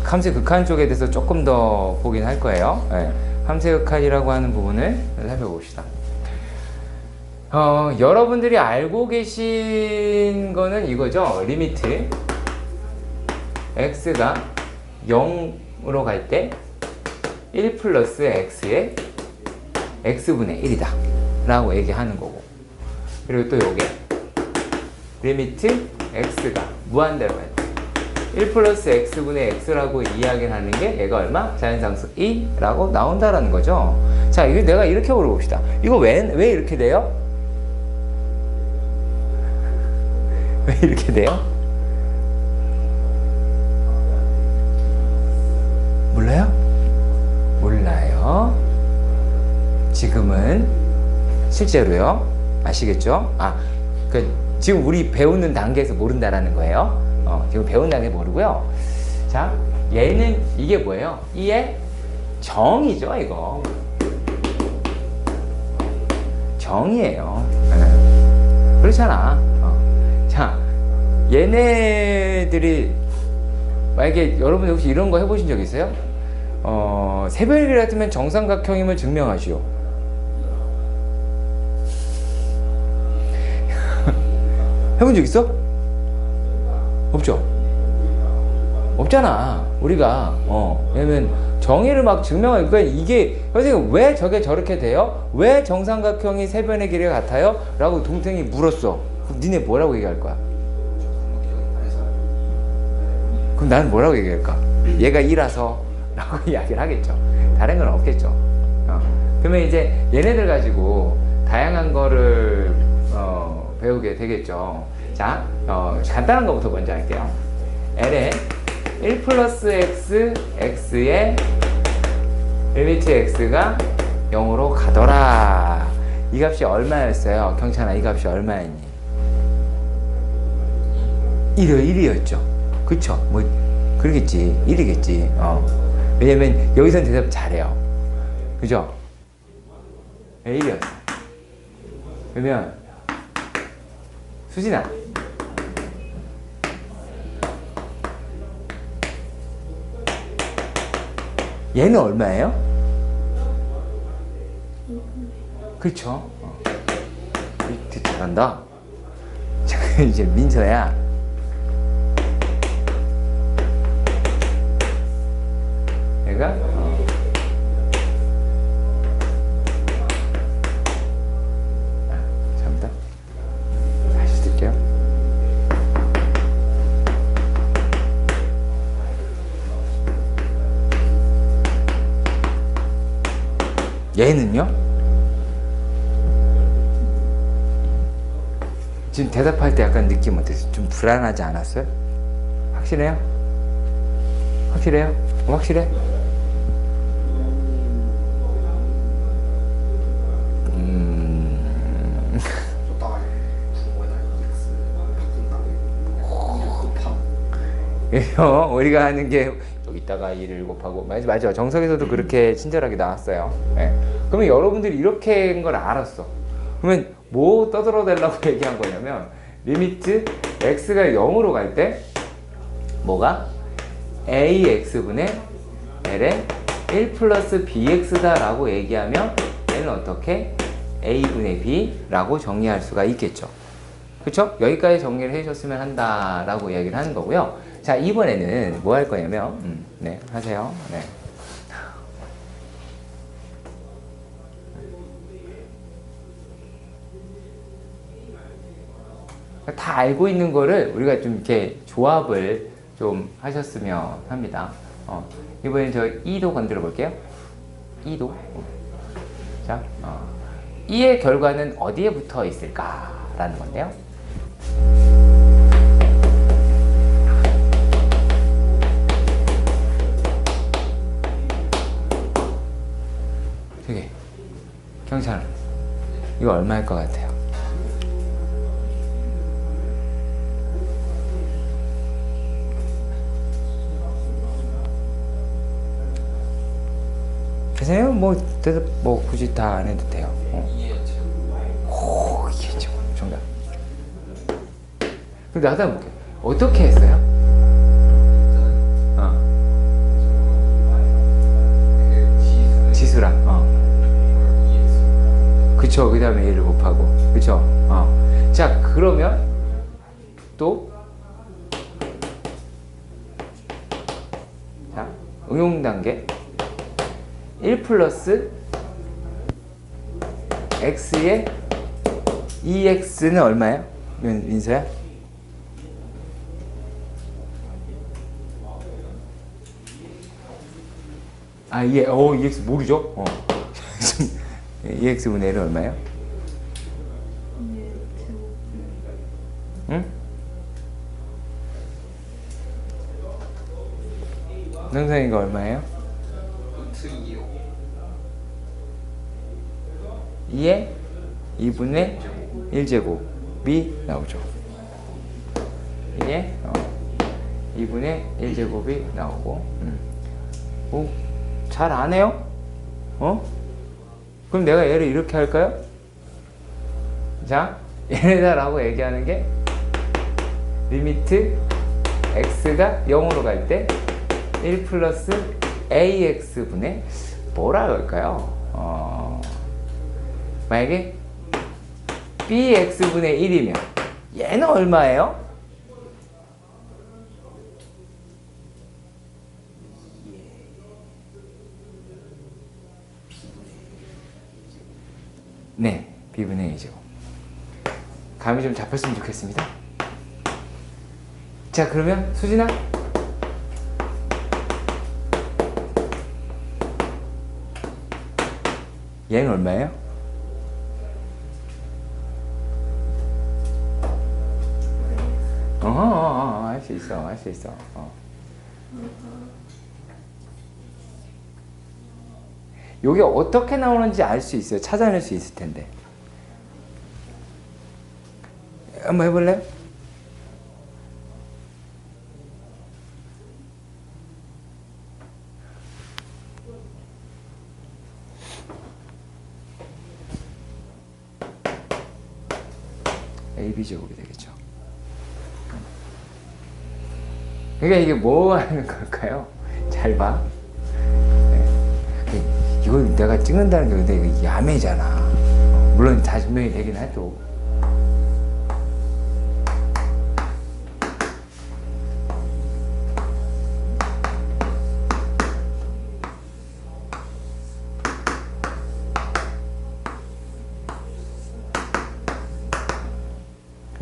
함수 극한 쪽에 대해서 조금 더 보긴 할 거예요. 네. 함수 극한이라고 하는 부분을 살펴봅시다. 여러분들이 알고 계신 거는 이거죠. 리미트 x가 0으로 갈 때 1 플러스 x의 x분의 1이다 라고 얘기하는 거고, 그리고 또 요게 리미트 x가 무한대로 갈 때 1 플러스 x분의 x라고 이야기를 하는 게 얘가 얼마? 자연상수 2라고 나온다라는 거죠. 자, 이거 내가 이렇게 물어봅시다. 이거 왜 이렇게 돼요? 왜 이렇게 돼요? 몰라요? 몰라요. 지금은 실제로요. 아시겠죠? 지금 우리 배우는 단계에서 모른다라는 거예요. 지금 배우는 단계 모르고요. 자, 얘는 이게 뭐예요? 이의 정이죠, 이거. 정이에요. 그렇잖아. 자, 얘네들이 만약에 여러분 혹시 이런 거 해보신 적 있어요? 세변이 같으면 정삼각형임을 증명하시오. 해본 적 있어? 없죠? 없잖아. 우리가 왜냐면 정의를 막 증명하니까 이게 선생님 왜 저게 저렇게 돼요? 왜 정삼각형이 세변의 길이가 같아요? 라고 동생이 물었어. 그럼 니네 뭐라고 얘기할 거야? 그럼 나는 뭐라고 얘기할까? 얘가 2라서 라고 이야기를 하겠죠. 다른 건 없겠죠. 그러면 이제 얘네들 가지고 다양한 거를 배우게 되겠죠. 자, 간단한 거부터 먼저 할게요. L에 1 플러스 x, x의 리미트 x가 0으로 가더라. 이 값이 얼마였어요? 경찬아, 이 값이 얼마였니? 1이었죠. 그쵸? 뭐, 그러겠지. 1이겠지. 왜냐면 여기서는 대답 잘해요. 그죠? 네, 1이었어. 그러면, 수진아. 얘는 얼마예요? 그렇죠. 잘한다. 자, 이제 민서야. 얘가 잠깐만. 다시 쓸게요. 얘는요? 지금 대답할 때 약간 느낌 어땠어요? 좀 불안하지 않았어요? 확실해요? 확실해요? 확실해? 우리가 하는 게 여기다가 2를 곱하고 맞아. 정석에서도 그렇게 친절하게 나왔어요. 네. 그러면 여러분들이 이렇게 한 걸 알았어. 그러면 뭐 떠들어대려고 얘기한 거냐면 리미트 x가 0으로 갈 때 뭐가 ax분의 l의 1 플러스 bx다 라고 얘기하면 얘는 어떻게 a분의 b라고 정리할 수가 있겠죠. 그쵸? 여기까지 정리를 해주셨으면 한다 라고 이야기를 하는 거고요. 자, 이번에는 뭐 할 거냐면 네, 하세요. 네. 다 알고 있는 거를 우리가 좀 이렇게 조합을 좀 하셨으면 합니다. 이번엔 저 2도 건드려 볼게요. 2도. 자, 2의 결과는 어디에 붙어 있을까라는 건데요. 되게 경찰 이거 얼마일 것 같아요? 되세요? 뭐 대답 뭐 굳이 다 안 해도 돼요. 오, 이해죠. 정답. 그럼 나도 한번 볼게요. 어떻게 했어요? 지수랑 그쵸. 그 다음에 얘를 곱하고 그쵸. 자 그러면 또 자 응용 단계 1 플러스 x의 2x는 얼마예요? 민서야? 예, EX 모르죠? 2x분의 1은 얼마예요? 응? 능선이가 얼마예요? 2에 2분의 1제곱이 나오죠. 2에 2분의 1제곱이 나오고 잘 안 해요? 그럼 내가 얘를 이렇게 할까요? 자, 얘네다라고 얘기하는 게 리미트 x가 0으로 갈 때 1 플러스 ax분의 뭐라 그럴까요? 만약에 bx분의 1이면 얘는 얼마예요? 네, b분의 2제곱. 감이 좀 잡혔으면 좋겠습니다. 자, 그러면 수진아 얘는 얼마예요? 할 수 있어, 할 수 있어. 요게 어떻게 나오는지 알 수 있어요. 찾아낼 수 있을 텐데. 한번 해볼래요? AB제곱이 되겠죠. 그러니까 이게 뭐 하는 걸까요? 잘 봐. 이거 내가 찍는다는 게 근데 이거 야매잖아. 물론 다 증명이 되긴 하죠.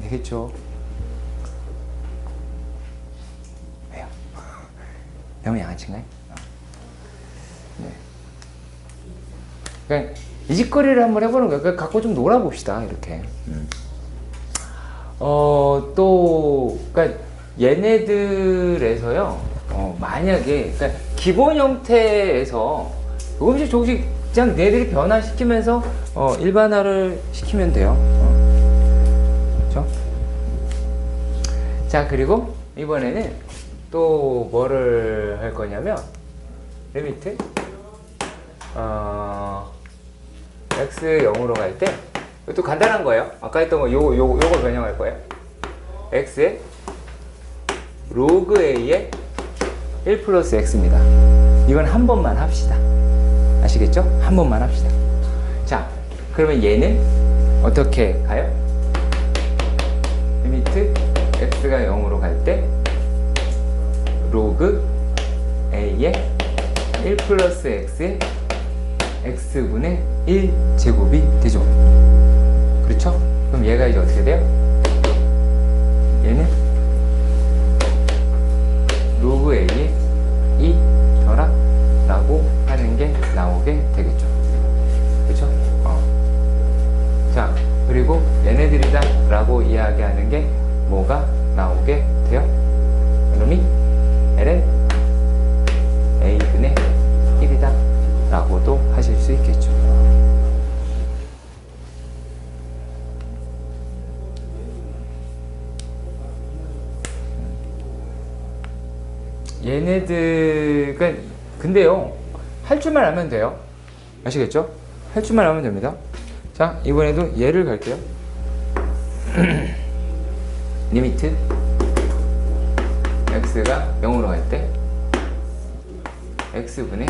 되겠죠. 왜요? 너무 양아치인가요? 네. 그러니까 이 짓거리를 한번 해보는 거예요. 그러니까 갖고 좀 놀아봅시다. 이렇게. 또 그러니까 얘네들에서요. 만약에 그러니까 기본 형태에서 조금씩 조금씩 그냥 얘들이 변화시키면서 일반화를 시키면 돼요. 그렇죠? 자, 그리고 이번에는 또 뭐를 할 거냐면 리미트 x 0으로 갈 때 또 간단한 거예요. 아까 했던 거 요거 변형할 거예요. x에 로그 a의 1 플러스 x입니다. 이건 한 번만 합시다. 아시겠죠? 한 번만 합시다. 자, 그러면 얘는 어떻게 가요? 리미트 x가 0으로 갈 때 로그 a의 1 플러스 x의 x분의 1 제곱이 되죠. 그렇죠? 그럼 얘가 이제 어떻게 돼요? 얘는 로그 a의 2 더라 라고 하는 게 나오게 되겠죠. 그렇죠? 자, 그리고 얘네들이다 라고 이야기하는 게 뭐가 나오게 돼요? 그놈이 ln a분의 1이다 라고도 하실 수 있겠죠. 얘네들 근데요 할 줄만 알면 돼요. 아시겠죠? 할 줄만 알면 됩니다. 자, 이번에도 얘를 갈게요. 리미트 x가 0으로 갈 때 x분의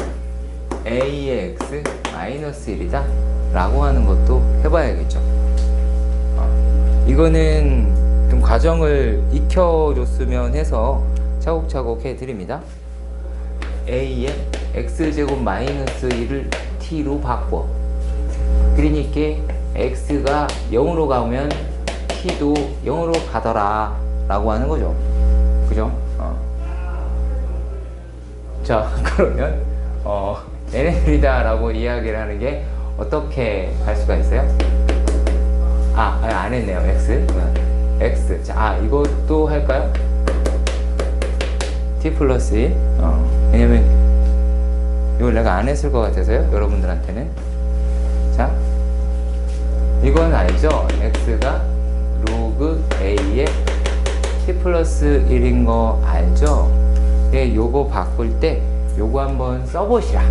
a의 x 마이너스 1이다 라고 하는 것도 해봐야겠죠. 이거는 좀 과정을 익혀줬으면 해서 차곡차곡 해드립니다. a의 x제곱 마이너스 1을 t로 바꿔. 그러니까 x가 0으로 가면 t도 0으로 가더라 라고 하는 거죠. 그죠? 자, 그러면 n이다 라고 이야기를 하는 게 어떻게 갈 수가 있어요? 안 했네요. x. 자, 이것도 할까요? t 플러스 1. 왜냐면 이걸 내가 안 했을 것 같아서요. 여러분들한테는. 자, 이건 알죠? x가 로그 a의 t 플러스 1인 거 알죠? 네, 요거 바꿀 때 요거 한번 써보시라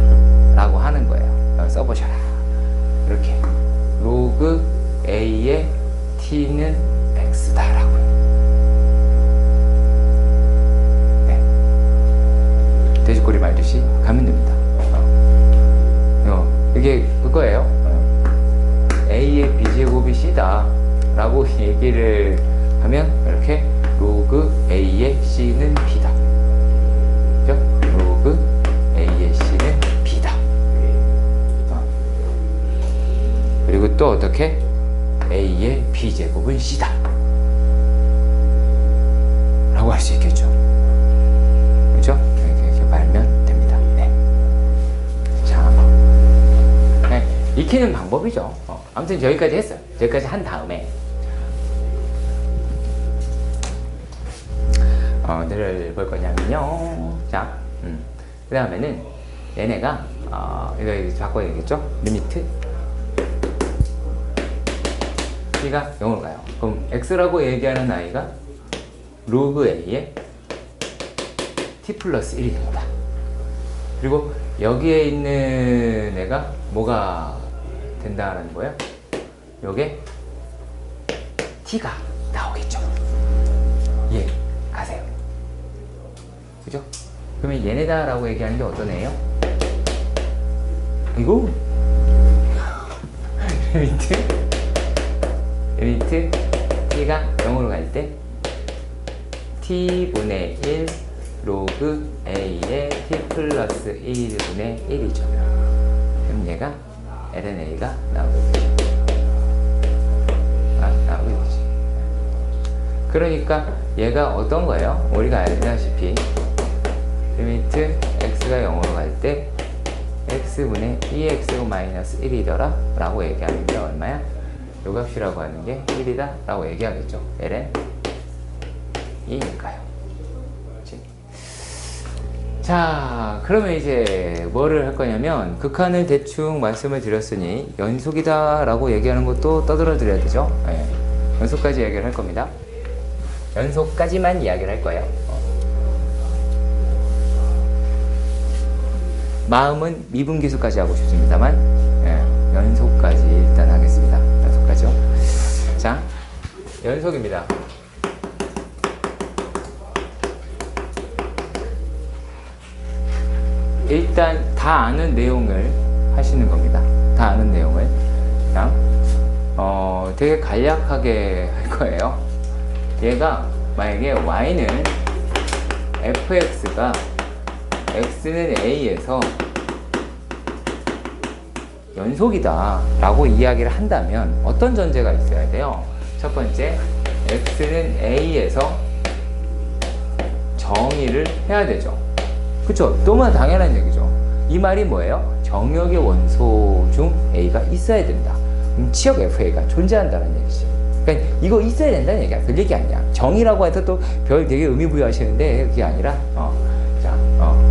라고 하는 거예요. 써보셔라. 이렇게 로그 a의 t는 x다 라고요. 네. 돼지꼬리 말듯이 가면 됩니다. 이게 그거예요. a의 b제곱이 c다 라고 얘기를 하면 이렇게 로그 a의 c는 b다. 그죠? 로그 a의 c는 b다. 그리고 또 어떻게? a의 b제곱은 c다 라고 할 수 있겠죠. 그죠? 이렇게 말면 됩니다. 네. 자, 네. 익히는 방법이죠. 아무튼 여기까지 했어요. 여기까지 한 다음에 어디를 볼 거냐면요. 자, 그 다음에는 얘네가 이거 바꿔야겠죠? 리미트 t가 0으로 가요. 그럼 x라고 얘기하는 아이가 로그 a의 t 플러스 1이 됩니다. 그리고 여기에 있는 애가 뭐가 된다는 거예요? 요게 t가 나오겠죠. 예, 가세요. 그죠? 그러면 얘네다 라고 얘기하는 게 어떤 애예요? 이거 리미트 t가 0으로 갈 때 t분의 1 로그 a의 t 플러스 1분의 1이죠. 그럼 얘가 lnA가 나오게 되죠. 나오게 되지. 그러니까 얘가 어떤 거예요? 우리가 알다시피 리미트 x가 0으로 갈 때 x분의 2x 마이너스 1이더라 라고 얘기하는 게 얼마야? 요 값이라고 하는 게 1이다 라고 얘기하겠죠. ln 2니까요. 자, 그러면 이제 뭐를 할 거냐면 극한을 대충 말씀을 드렸으니 연속이다 라고 얘기하는 것도 떠들어 드려야 되죠. 네. 연속까지 얘기를 할 겁니다. 연속까지만 이야기를 할 거예요. 마음은 미분기수까지 하고 싶습니다만 연속까지 일단 하겠습니다. 연속까지요. 자, 연속입니다. 일단 다 아는 내용을 하시는 겁니다. 다 아는 내용을 그냥 되게 간략하게 할 거예요. 얘가 만약에 y는 fx가 x는 a에서 연속이다 라고 이야기를 한다면 어떤 전제가 있어야 돼요? 첫 번째, x는 a에서 정의를 해야 되죠. 그쵸? 너무나 당연한 얘기죠. 이 말이 뭐예요? 정역의 원소 중 a가 있어야 된다. 그럼 치역 fa가 존재한다는 얘기지. 그러니까 이거 있어야 된다는 얘기야. 그 얘기 아니야. 정의라고 해서 또 별 되게 의미 부여하시는데 그게 아니라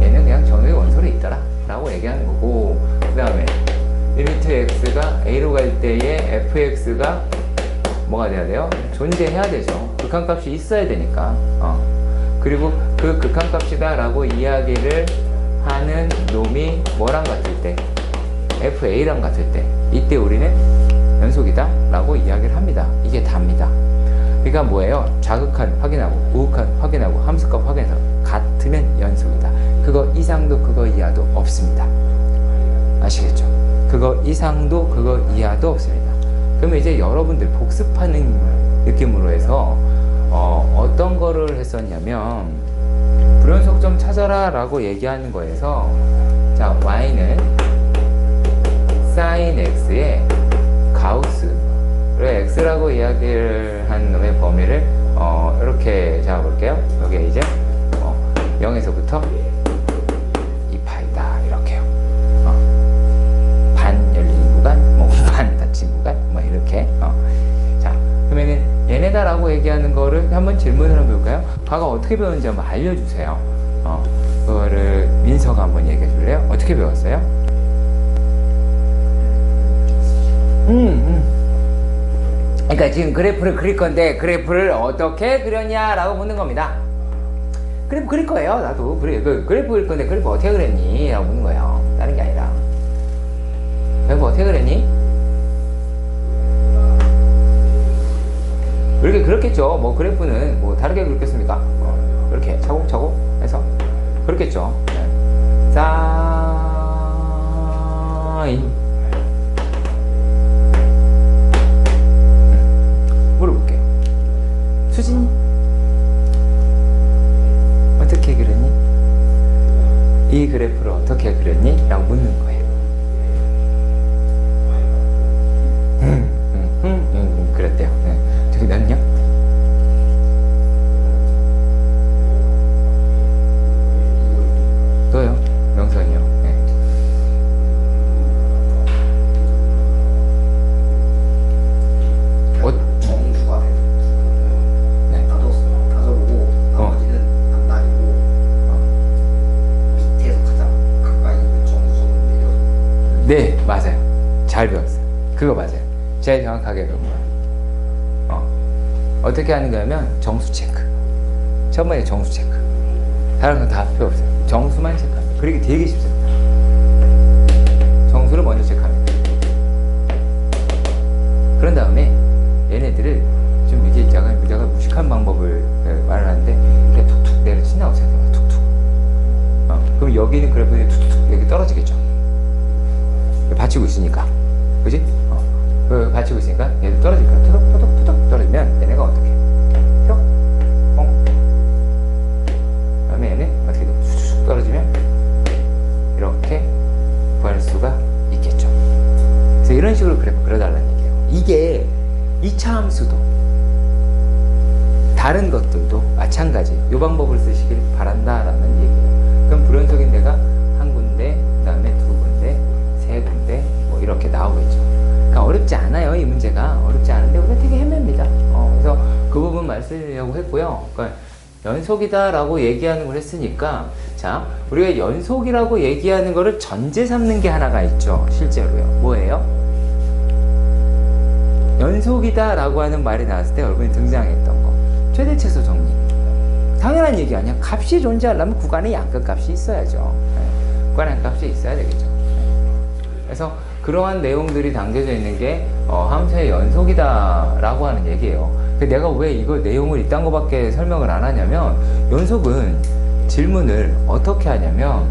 얘는 그냥 정역의 원소로 있더라 라고 얘기하는 거고, 그 다음에 리미트 x가 a로 갈 때의 fx가 뭐가 돼야 돼요? 존재해야 되죠. 극한값이 있어야 되니까. 그리고 그 극한값이다 라고 이야기를 하는 놈이 뭐랑 같을 때? fa랑 같을 때, 이때 우리는 연속이다 라고 이야기를 합니다. 이게 답니다. 그러니까 뭐예요? 자극한 확인하고 우극한 확인하고 함수값 확인해서 같으면 연속이다. 그거 이상도 그거 이하도 없습니다. 아시겠죠? 그거 이상도 그거 이하도 없습니다. 그러면 이제 여러분들 복습하는 느낌으로 해서 어떤 거를 했었냐면 불연속 좀 찾아라 라고 얘기하는 거에서 자 y는 sin x의 가우스를 x라고 이야기를 한 놈의 범위를 이렇게 잡아볼게요. 여기에 이제 0에서부터 2파이다 이렇게요. 반 열린 구간, 반 닫힌 구간, 이렇게. 자, 그러면은 얘네다라고 얘기하는 거를 한번 질문을 한번 볼까요? 과거 어떻게 배웠는지 한번 알려주세요. 그거를 민서가 한번 얘기해 줄래요? 어떻게 배웠어요? 그러니까 지금 그래프를 그릴 건데 그래프를 어떻게 그렸냐라고 묻는 겁니다. 그래프 그릴 거예요. 나도 그래프 그릴 건데 그래프 어떻게 그렸니? 라고 묻는 거예요. 다른 게 아니라 그래프 어떻게 그렸니? 이렇게 그렇겠죠. 뭐 그래프는 뭐 다르게 그렸겠습니까? 이렇게 차곡차곡 해서 그렇겠죠. 네. 사인 물어볼게요. 수진이 어떻게 그렸니? 이 그래프를 어떻게 그렸니? 라고 묻는 거예요. 그랬대요. 네. 저기 몇냐? 너요? 명선이요. 네. 정수가 네. 다져보고 나머지는 안 다니고 밑에서 가장 가까이 있는 정수는 내려서. 네, 맞아요. 잘 배웠어요. 그거 맞아요. 제일 정확하게 배운 거예요. 어떻게 하는 거냐면 정수 체크. 첫 번째 정수 체크. 다른 건 다 필요 없어요. 정수만 체크합니다. 그러기 되게 쉽습니다. 정수를 먼저 체크합니다. 그런 다음에 얘네들을 좀 이게 약간 무식한 방법을 말을 하는데 그냥 툭툭 내려친다고 생각해요. 툭툭. 그럼 여기는 그래프에 툭툭 여기 떨어지겠죠. 받치고 있으니까. 그지? 받치고 있으니까 얘도 떨어질 거야. 투덕 떨어지면 얘네가 어떻게? 뿅, 뽕. 그다음에 얘는 어떻게 돼? 쑥 떨어지면 이렇게 구할 수가 있겠죠. 그래서 이런 식으로 그래프 그려달라는 얘기예요. 이게 2차 함수도 다른 것들도 마찬가지 이 방법을 쓰시길 바란다라는 얘기예요. 그럼 불연속인 데가 한 군데, 그다음에 두 군데, 세 군데 뭐 이렇게 나오겠죠. 어렵지 않아요. 이 문제가 어렵지 않은데 우리가 되게 헤맵니다. 그래서 그 부분 말씀드리려고 했고요. 그러니까 연속이다 라고 얘기하는 걸 했으니까 자 우리가 연속이라고 얘기하는 거를 전제 삼는 게 하나가 있죠. 실제로요. 뭐예요? 연속이다 라고 하는 말이 나왔을 때 여러분이 등장했던 거 최대체수 정리. 당연한 얘기 아니야. 값이 존재하려면 구간에 양끝 값이 있어야죠. 구간에 양값이 있어야 되겠죠. 그래서 그러한 내용들이 담겨져 있는 게 함수의 연속이다 라고 하는 얘기예요. 내가 왜 이거 내용을 이딴 거밖에 설명을 안 하냐면 연속은 질문을 어떻게 하냐면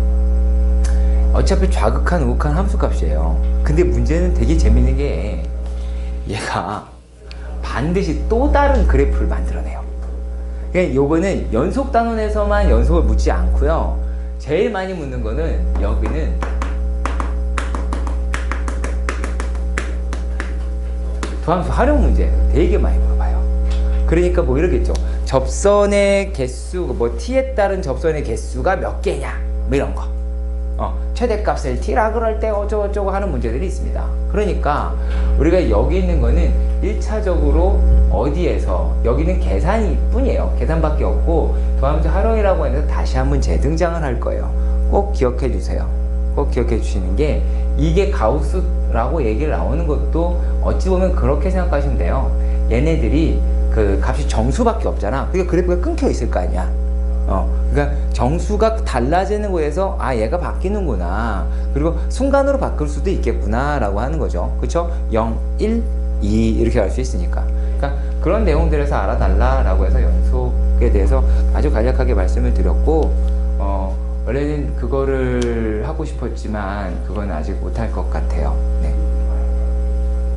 어차피 좌극한 우극한 함수값이에요. 근데 문제는 되게 재밌는 게 얘가 반드시 또 다른 그래프를 만들어내요. 그러니까 요거는 연속 단원에서만 연속을 묻지 않고요. 제일 많이 묻는 거는 여기는 도함수 활용 문제 되게 많이 물어봐요. 그러니까 뭐 이러겠죠. 접선의 개수, 뭐 t에 따른 접선의 개수가 몇 개냐, 뭐 이런 거. 최대값을 t라 그럴 때 어쩌고저쩌고 하는 문제들이 있습니다. 그러니까 우리가 여기 있는 거는 1차적으로 어디에서 여기는 계산이 뿐이에요. 계산밖에 없고 도함수 활용이라고 해서 다시 한번 재등장을 할 거예요. 꼭 기억해 주세요. 꼭 기억해 주시는 게 이게 가우스라고 얘기를 나오는 것도 어찌 보면 그렇게 생각하시면 돼요. 얘네들이 그 값이 정수밖에 없잖아. 그러니까 그래프가 끊겨 있을 거 아니야. 그러니까 정수가 달라지는 거에서 아 얘가 바뀌는구나. 그리고 순간으로 바뀔 수도 있겠구나 라고 하는 거죠. 그쵸? 0, 1, 2 이렇게 갈 수 있으니까. 그러니까 그런 내용들에서 알아달라라고 해서 연속에 대해서 아주 간략하게 말씀을 드렸고, 원래는 그거를 하고 싶었지만 그건 아직 못할 것 같아요.